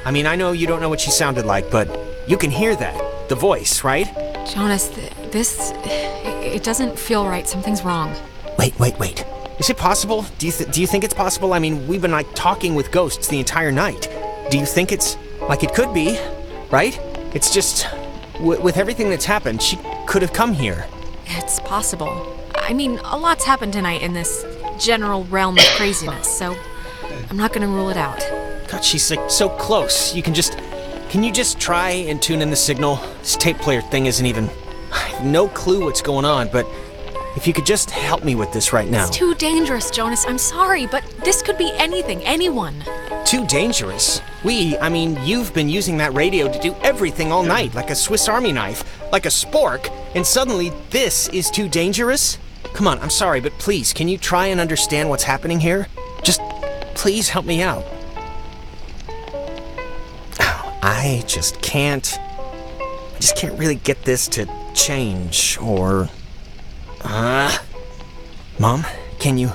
I mean, I know you don't know what she sounded like, but you can hear that, the voice, right? Jonas, it doesn't feel right. Something's wrong. Wait. Is it possible? Do you think it's possible? I mean, we've been like talking with ghosts the entire night. Do you think it's, like it could be, right? It's just, with everything that's happened, she could have come here. It's possible. I mean, a lot's happened tonight in this general realm of craziness, so I'm not gonna rule it out. God, she's like so close. Can you just try and tune in the signal? This tape player thing isn't even... I have no clue what's going on, but if you could just help me with this right now. It's too dangerous, Jonas. I'm sorry, but this could be anything, anyone. Too dangerous? I mean, you've been using that radio to do everything all night, like a Swiss Army knife, like a spork, and suddenly this is too dangerous? Come on, I'm sorry, but please, can you try and understand what's happening here? Just, please help me out. I just can't really get this to change, or... Mom, can you...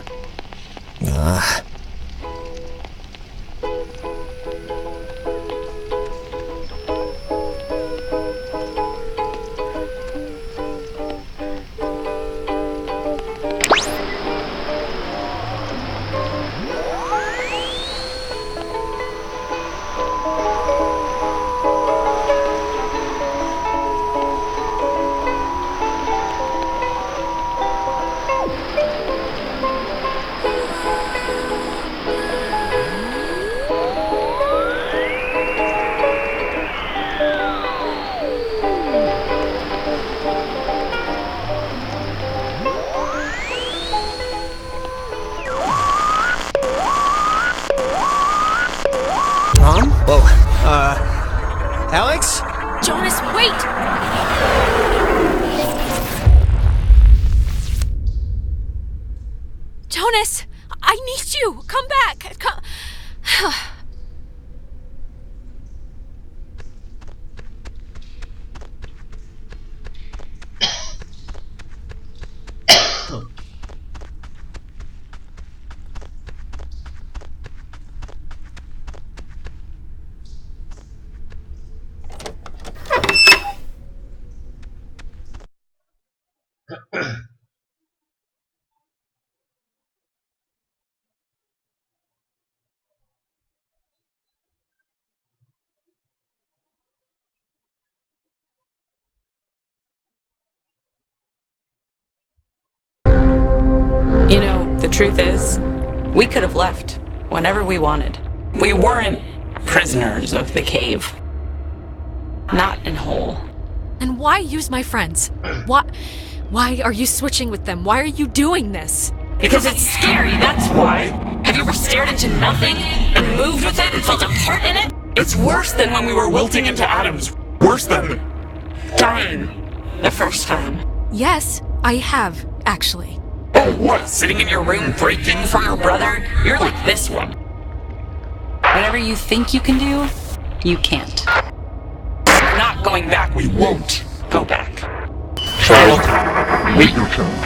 Alex? Jonas, wait! Jonas, I need you! Come back! Come... You know, the truth is, we could have left whenever we wanted. We weren't prisoners of the cave. Not in whole. And why use my friends? Why are you switching with them? Why are you doing this? Because it's scary, that's why. Have you ever stared into nothing and moved with it and felt a part in it? It's worse than when we were wilting into atoms. Worse than dying the first time. Yes, I have, actually. But Oh, what? Sitting in your room breaking for your brother? You're like this one. Whatever you think you can do, you can't. We're not going back. We won't go back. Child, wait your turn.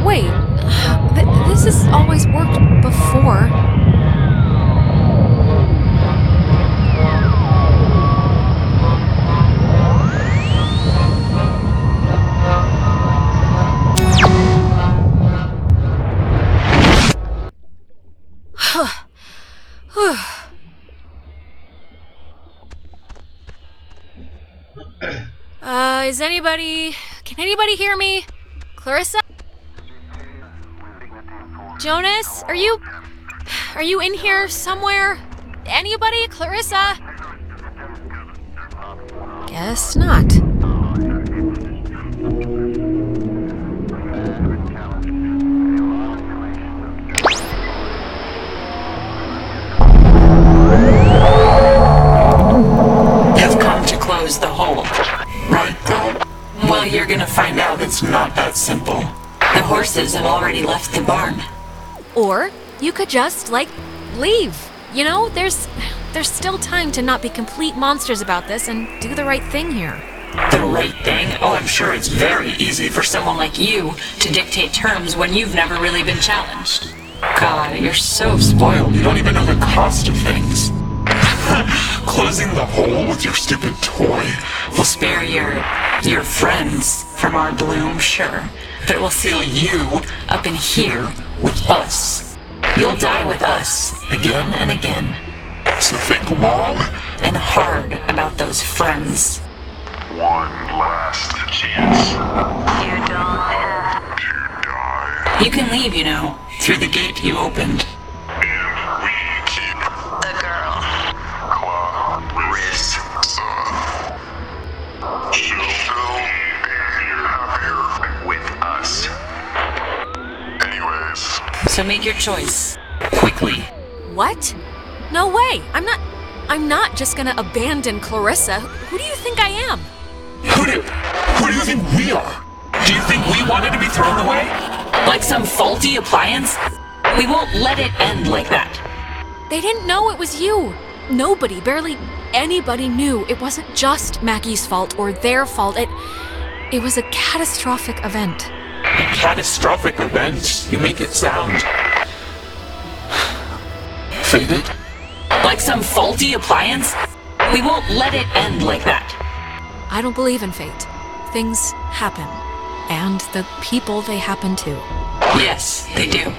Wait, this has always worked before. Can anybody hear me? Clarissa? Jonas, are you in here somewhere? Anybody? Clarissa? Guess not. You've come to close the hole. Right, Dad? Well, you're gonna find out it's not that simple. The horses have already left the barn. Or you could just, leave. You know, there's still time to not be complete monsters about this and do the right thing here. The right thing? Oh, I'm sure it's very easy for someone like you to dictate terms when you've never really been challenged. God, you're so spoiled. You don't even know the cost of things. Closing the hole with your stupid toy will spare your friends from our bloom, sure. But it will seal you up in here with us. You'll die with us again and again. So think long and hard about those friends. One last chance. You don't have to die. You can leave, you know, through the gate you opened. And we keep the girl. Clarissa. She'll be happier with us. Anyways. So make your choice. Quickly. What? No way! I'm not just gonna abandon Clarissa. Who do you think I am? Who do you think we are? Do you think we wanted to be thrown away? Like some faulty appliance? We won't let it end like that. They didn't know it was you. Nobody, barely anybody knew it wasn't just Maggie's fault or their fault. It was a catastrophic event. A catastrophic event? You make it sound... faded? Like some faulty appliance? We won't let it end like that. I don't believe in fate. Things happen. And the people they happen to. Yes, they do.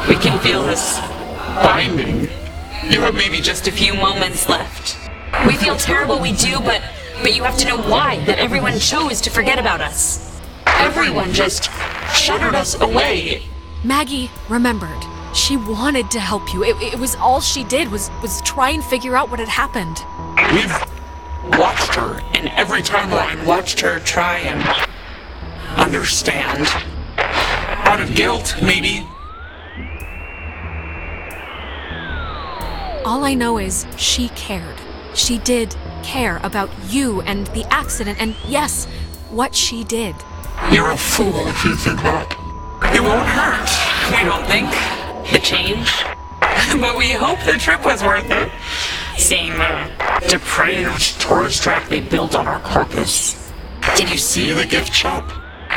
We can feel this binding. You have maybe just a few moments left. We feel terrible, we do, but you have to know why, that everyone chose to forget about us. Everyone just shuttered us away. Maggie remembered. She wanted to help you. It was all she did was try and figure out what had happened. We've watched her in every timeline, watched her try and understand. Out of guilt, maybe. All I know is she cared. She did care about you and the accident and, yes, what she did. You're a fool if you think that. It won't hurt, we don't think. The change? But we hope the trip was worth it. Seeing the depraved tourist track they built on our campus. Did you see the gift shop?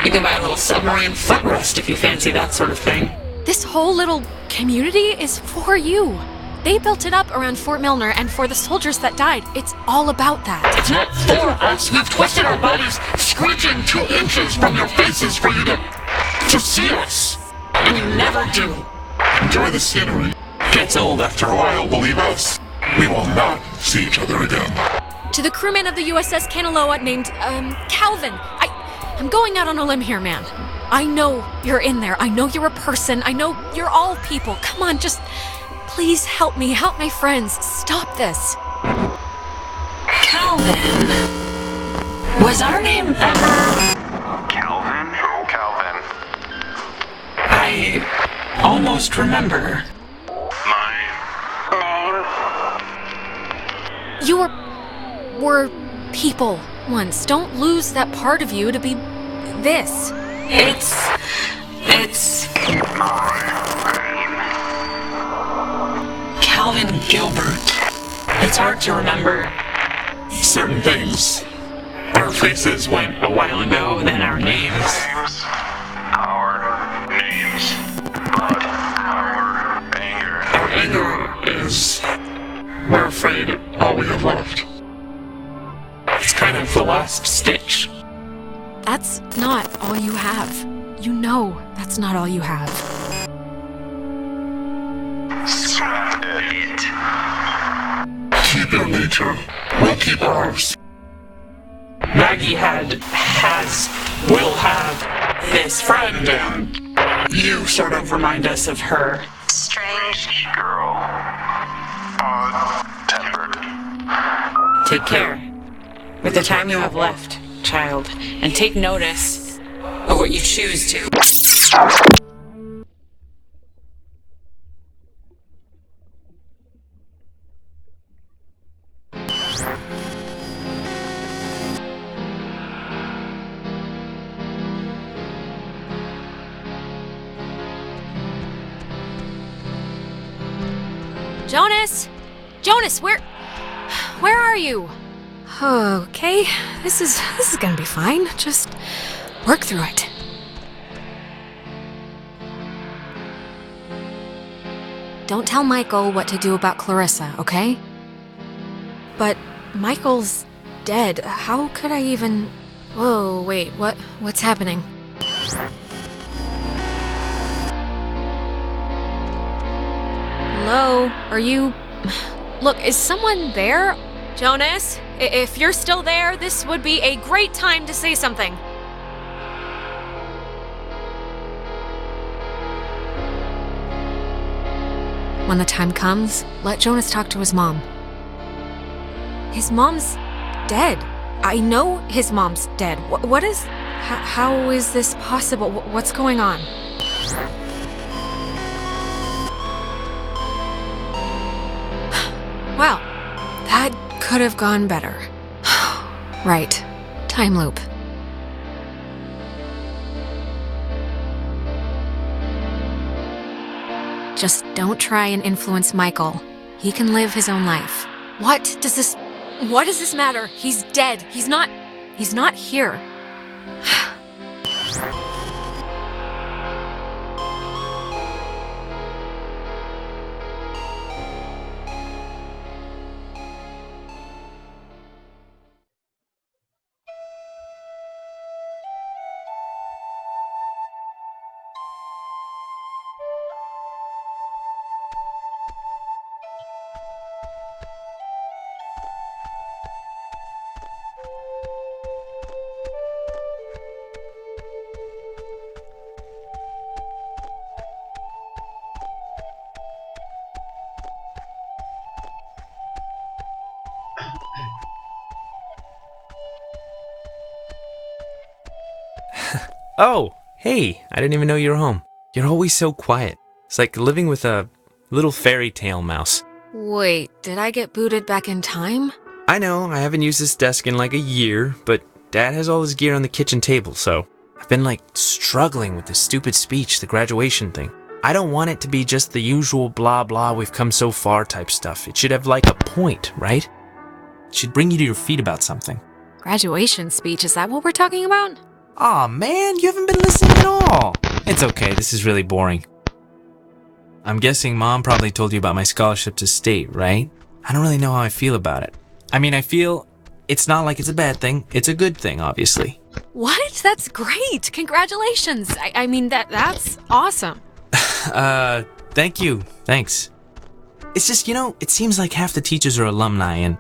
You can buy a little submarine footrest if you fancy that sort of thing. This whole little community is for you. They built it up around Fort Milner and for the soldiers that died. It's all about that. It's not for us. We've twisted our bodies, screeching 2 inches from your faces for you to see us. And you never do. Enjoy the scenery. Gets old after a while, believe us. We will not see each other again. To the crewman of the USS Kanaloa named, Calvin. I'm going out on a limb here, man. I know you're in there. I know you're a person. I know you're all people. Come on, just please help me. Help my friends. Stop this. Calvin. Was our name ever... Calvin? Calvin. I almost remember. You were people once. Don't lose that part of you to be this. It's Calvin Gilbert. It's hard to remember certain things. Our faces went a while ago, then our names. Our names. But our anger. Our anger is, we're afraid, all we have left. It's kind of the last stitch. That's not all you have. You know that's not all you have. Scrap it. Keep your nature. We'll keep ours. Maggie has, will have this friend, and you sort of remind us of her. Strange girl. Odd-tempered. Take care with the time you have left, child, and take notice of what you choose to. Jonas! Jonas, where are you? Okay, this is gonna be fine. Just work through it. Don't tell Michael what to do about Clarissa, okay? But Michael's dead. How could I even... Whoa, wait, what's happening? Hello? Are you... Look, is someone there? Jonas, if you're still there, this would be a great time to say something. When the time comes, let Jonas talk to his mom. His mom's dead. I know his mom's dead. What is... How is this possible? What's going on? Well, that could have gone better. Right. Time loop. Just don't try and influence Michael. He can live his own life. What does this matter? He's dead. He's not here. Oh, hey, I didn't even know you were home. You're always so quiet. It's like living with a little fairy tale mouse. Wait, did I get booted back in time? I know, I haven't used this desk in like a year, but Dad has all his gear on the kitchen table, so I've been like struggling with this stupid speech, the graduation thing. I don't want it to be just the usual blah blah we've come so far type stuff. It should have like a point, right? It should bring you to your feet about something. Graduation speech, is that what we're talking about? Aw, man, you haven't been listening at all. It's okay, this is really boring. I'm guessing Mom probably told you about my scholarship to state, right? I don't really know how I feel about it. I mean, I feel it's not like it's a bad thing. It's a good thing, obviously. What? That's great. Congratulations. I mean, that's awesome. Thank you. Thanks. It's just, it seems like half the teachers are alumni, and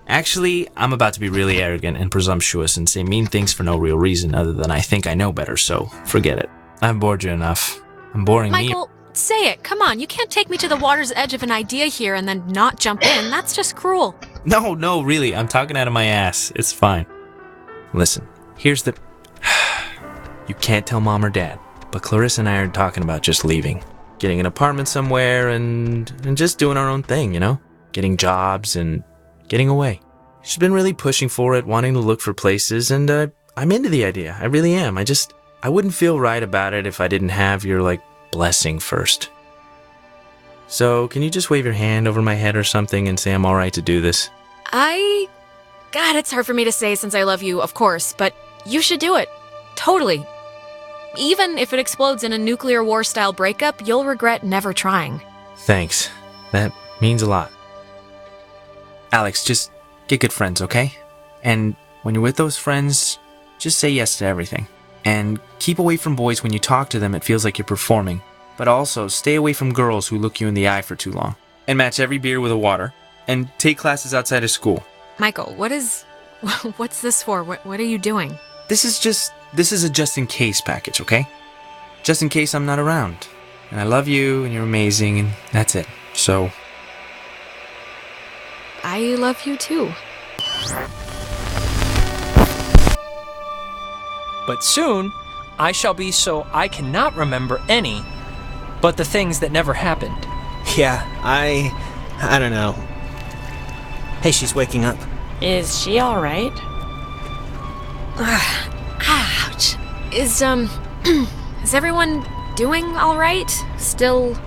actually, I'm about to be really arrogant and presumptuous and say mean things for no real reason other than I think I know better, so forget it. I've bored you enough. I'm boring Michael, say it. Come on. You can't take me to the water's edge of an idea here and then not jump in. That's just cruel. No, really. I'm talking out of my ass. It's fine. Listen, here's the... You can't tell Mom or Dad, but Clarissa and I are talking about just leaving. Getting an apartment somewhere and just doing our own thing, Getting jobs and getting away. She's been really pushing for it, wanting to look for places, and I'm into the idea. I really am. I wouldn't feel right about it if I didn't have your, blessing first. So, can you just wave your hand over my head or something and say I'm alright to do this? God, it's hard for me to say since I love you, of course, but you should do it. Totally. Even if it explodes in a nuclear war-style breakup, you'll regret never trying. Thanks. That means a lot. Alex, just get good friends, okay? And when you're with those friends, just say yes to everything. And keep away from boys when you talk to them, it feels like you're performing. But also, stay away from girls who look you in the eye for too long. And match every beer with a water. And take classes outside of school. Michael, what's this for? What are you doing? This is a just-in-case package, okay? Just in case I'm not around. And I love you, and you're amazing, and that's it. So... I love you too. But soon, I shall be so I cannot remember any but the things that never happened. Yeah, I don't know. Hey, she's waking up. Is she alright? Ouch. Is everyone doing alright? Still,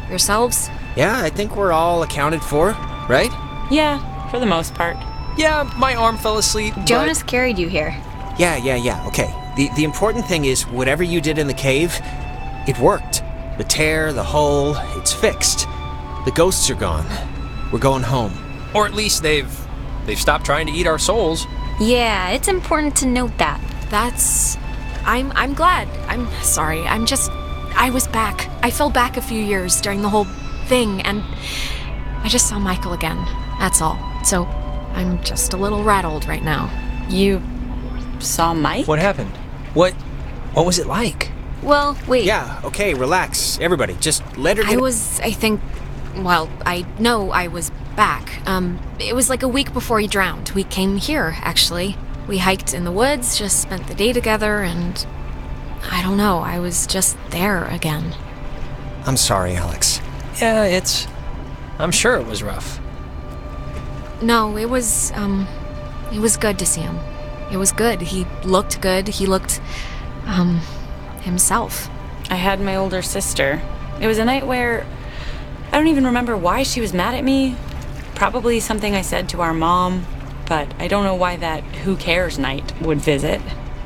yourselves? Yeah, I think we're all accounted for, right? Yeah, for the most part. Yeah, my arm fell asleep, Jonas carried you here. Yeah, okay. The important thing is, whatever you did in the cave, it worked. The tear, the hole, it's fixed. The ghosts are gone. We're going home. Or at least they've stopped trying to eat our souls. Yeah, it's important to note that. I'm glad. I'm sorry. I was back. I fell back a few years during the whole thing, and I just saw Michael again. That's all. So, I'm just a little rattled right now. You saw Mike? What happened? What was it like? Well, wait. Yeah, okay, relax. Everybody, just let her get... I know I was back. It was like a week before he drowned. We came here, actually. We hiked in the woods, just spent the day together, and... I don't know, I was just there again. I'm sorry, Alex. Yeah, I'm sure it was rough. No, it was good to see him. It was good. He looked good. He looked, himself. I had my older sister. It was a night where I don't even remember why she was mad at me. Probably something I said to our mom, but I don't know why that who cares night would visit.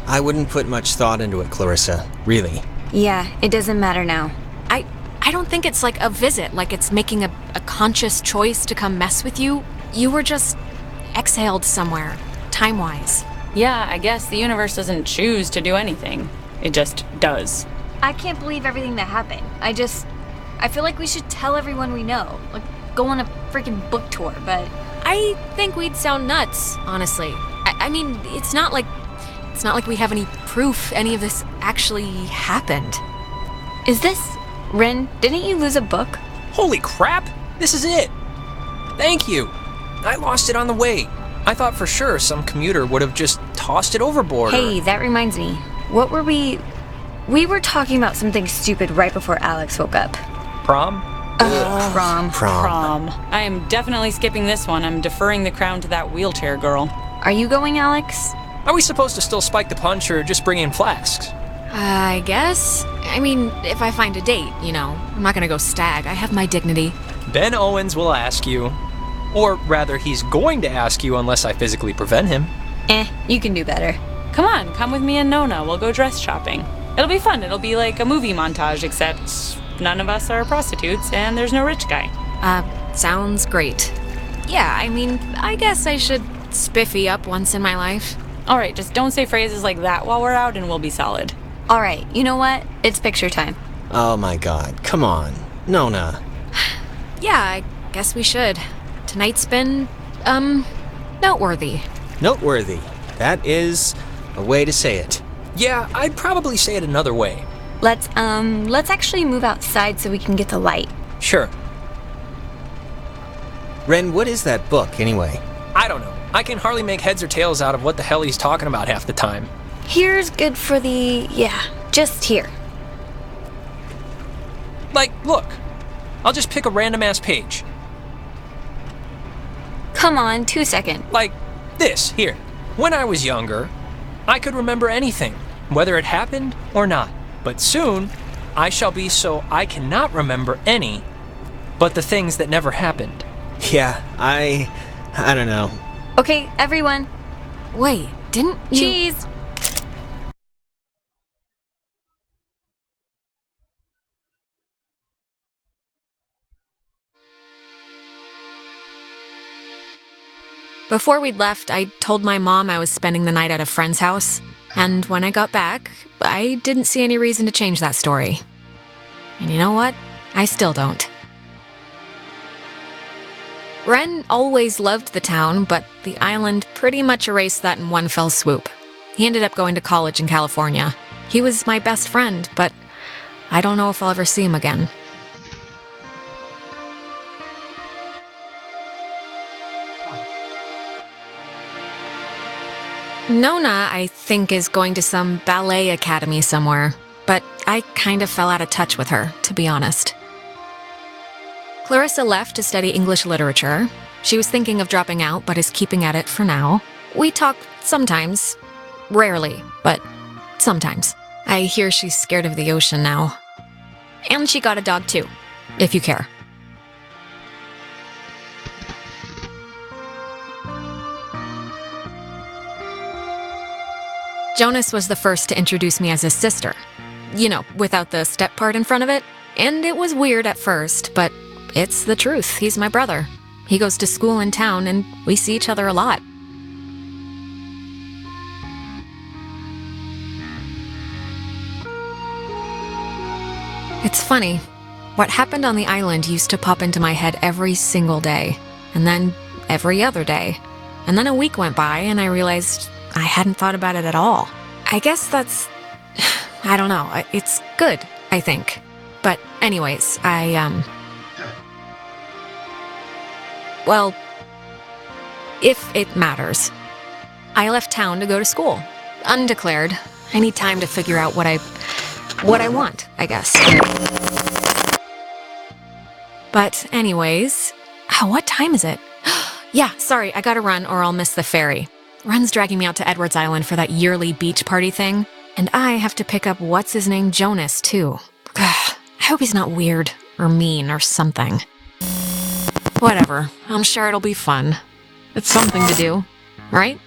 I wouldn't put much thought into it, Clarissa. Really. Yeah, it doesn't matter now. I don't think it's like a visit, like it's making a conscious choice to come mess with you. You were just exhaled somewhere, time-wise. Yeah, I guess the universe doesn't choose to do anything. It just does. I can't believe everything that happened. I feel like we should tell everyone we know. Like, go on a freaking book tour, but... I think we'd sound nuts, honestly. I mean, it's not like we have any proof any of this actually happened. Is this... Rin, didn't you lose a book? Holy crap! This is it! Thank you! I lost it on the way. I thought for sure some commuter would have just tossed it overboard. Hey, that reminds me. What were we... We were talking about something stupid right before Alex woke up. Prom? Prom. I am definitely skipping this one. I'm deferring the crown to that wheelchair girl. Are you going, Alex? Are we supposed to still spike the punch or just bring in flasks? I guess. I mean, if I find a date, you know. I'm not gonna go stag. I have my dignity. Ben Owens will ask you. Or rather, he's going to ask you unless I physically prevent him. You can do better. Come on, come with me and Nona. We'll go dress shopping. It'll be fun. It'll be like a movie montage, except none of us are prostitutes and there's no rich guy. Sounds great. Yeah, I mean, I guess I should spiffy up once in my life. All right, just don't say phrases like that while we're out and we'll be solid. All right, you know what? It's picture time. Oh my god, come on. Nona. Yeah, I guess we should. Tonight's been, noteworthy. Noteworthy. That is a way to say it. Yeah, I'd probably say it another way. Let's actually move outside so we can get the light. Sure. Ren, what is that book, anyway? I don't know. I can hardly make heads or tails out of what the hell he's talking about half the time. Here's good for just here. Like, look. I'll just pick a random-ass page. Come on, 2 seconds. Like this, here. When I was younger, I could remember anything, whether it happened or not. But soon, I shall be so I cannot remember any, but the things that never happened. Yeah, I don't know. Okay, everyone. Wait, didn't you... Cheese! Before we'd left, I told my mom I was spending the night at a friend's house, and when I got back, I didn't see any reason to change that story. And you know what? I still don't. Ren always loved the town, but the island pretty much erased that in one fell swoop. He ended up going to college in California. He was my best friend, but I don't know if I'll ever see him again. Nona, I think, is going to some ballet academy somewhere, but I kind of fell out of touch with her, to be honest. Clarissa left to study English literature. She was thinking of dropping out, but is keeping at it for now. We talk sometimes. Rarely, but sometimes. I hear she's scared of the ocean now. And she got a dog too, if you care. Jonas was the first to introduce me as his sister. You know, without the step part in front of it. And it was weird at first, but it's the truth. He's my brother. He goes to school in town, and we see each other a lot. It's funny. What happened on the island used to pop into my head every single day. And then every other day. And then a week went by, and I realized I hadn't thought about it at all. I guess that's... I don't know. It's good, I think. But anyways, well, if it matters. I left town to go to school. Undeclared. I need time to figure out what I want, I guess. But anyways... what time is it? Yeah, sorry, I gotta run or I'll miss the ferry. Ren's dragging me out to Edwards Island for that yearly beach party thing. And I have to pick up what's-his-name Jonas, too. I hope he's not weird or mean or something. Whatever, I'm sure it'll be fun. It's something to do, right?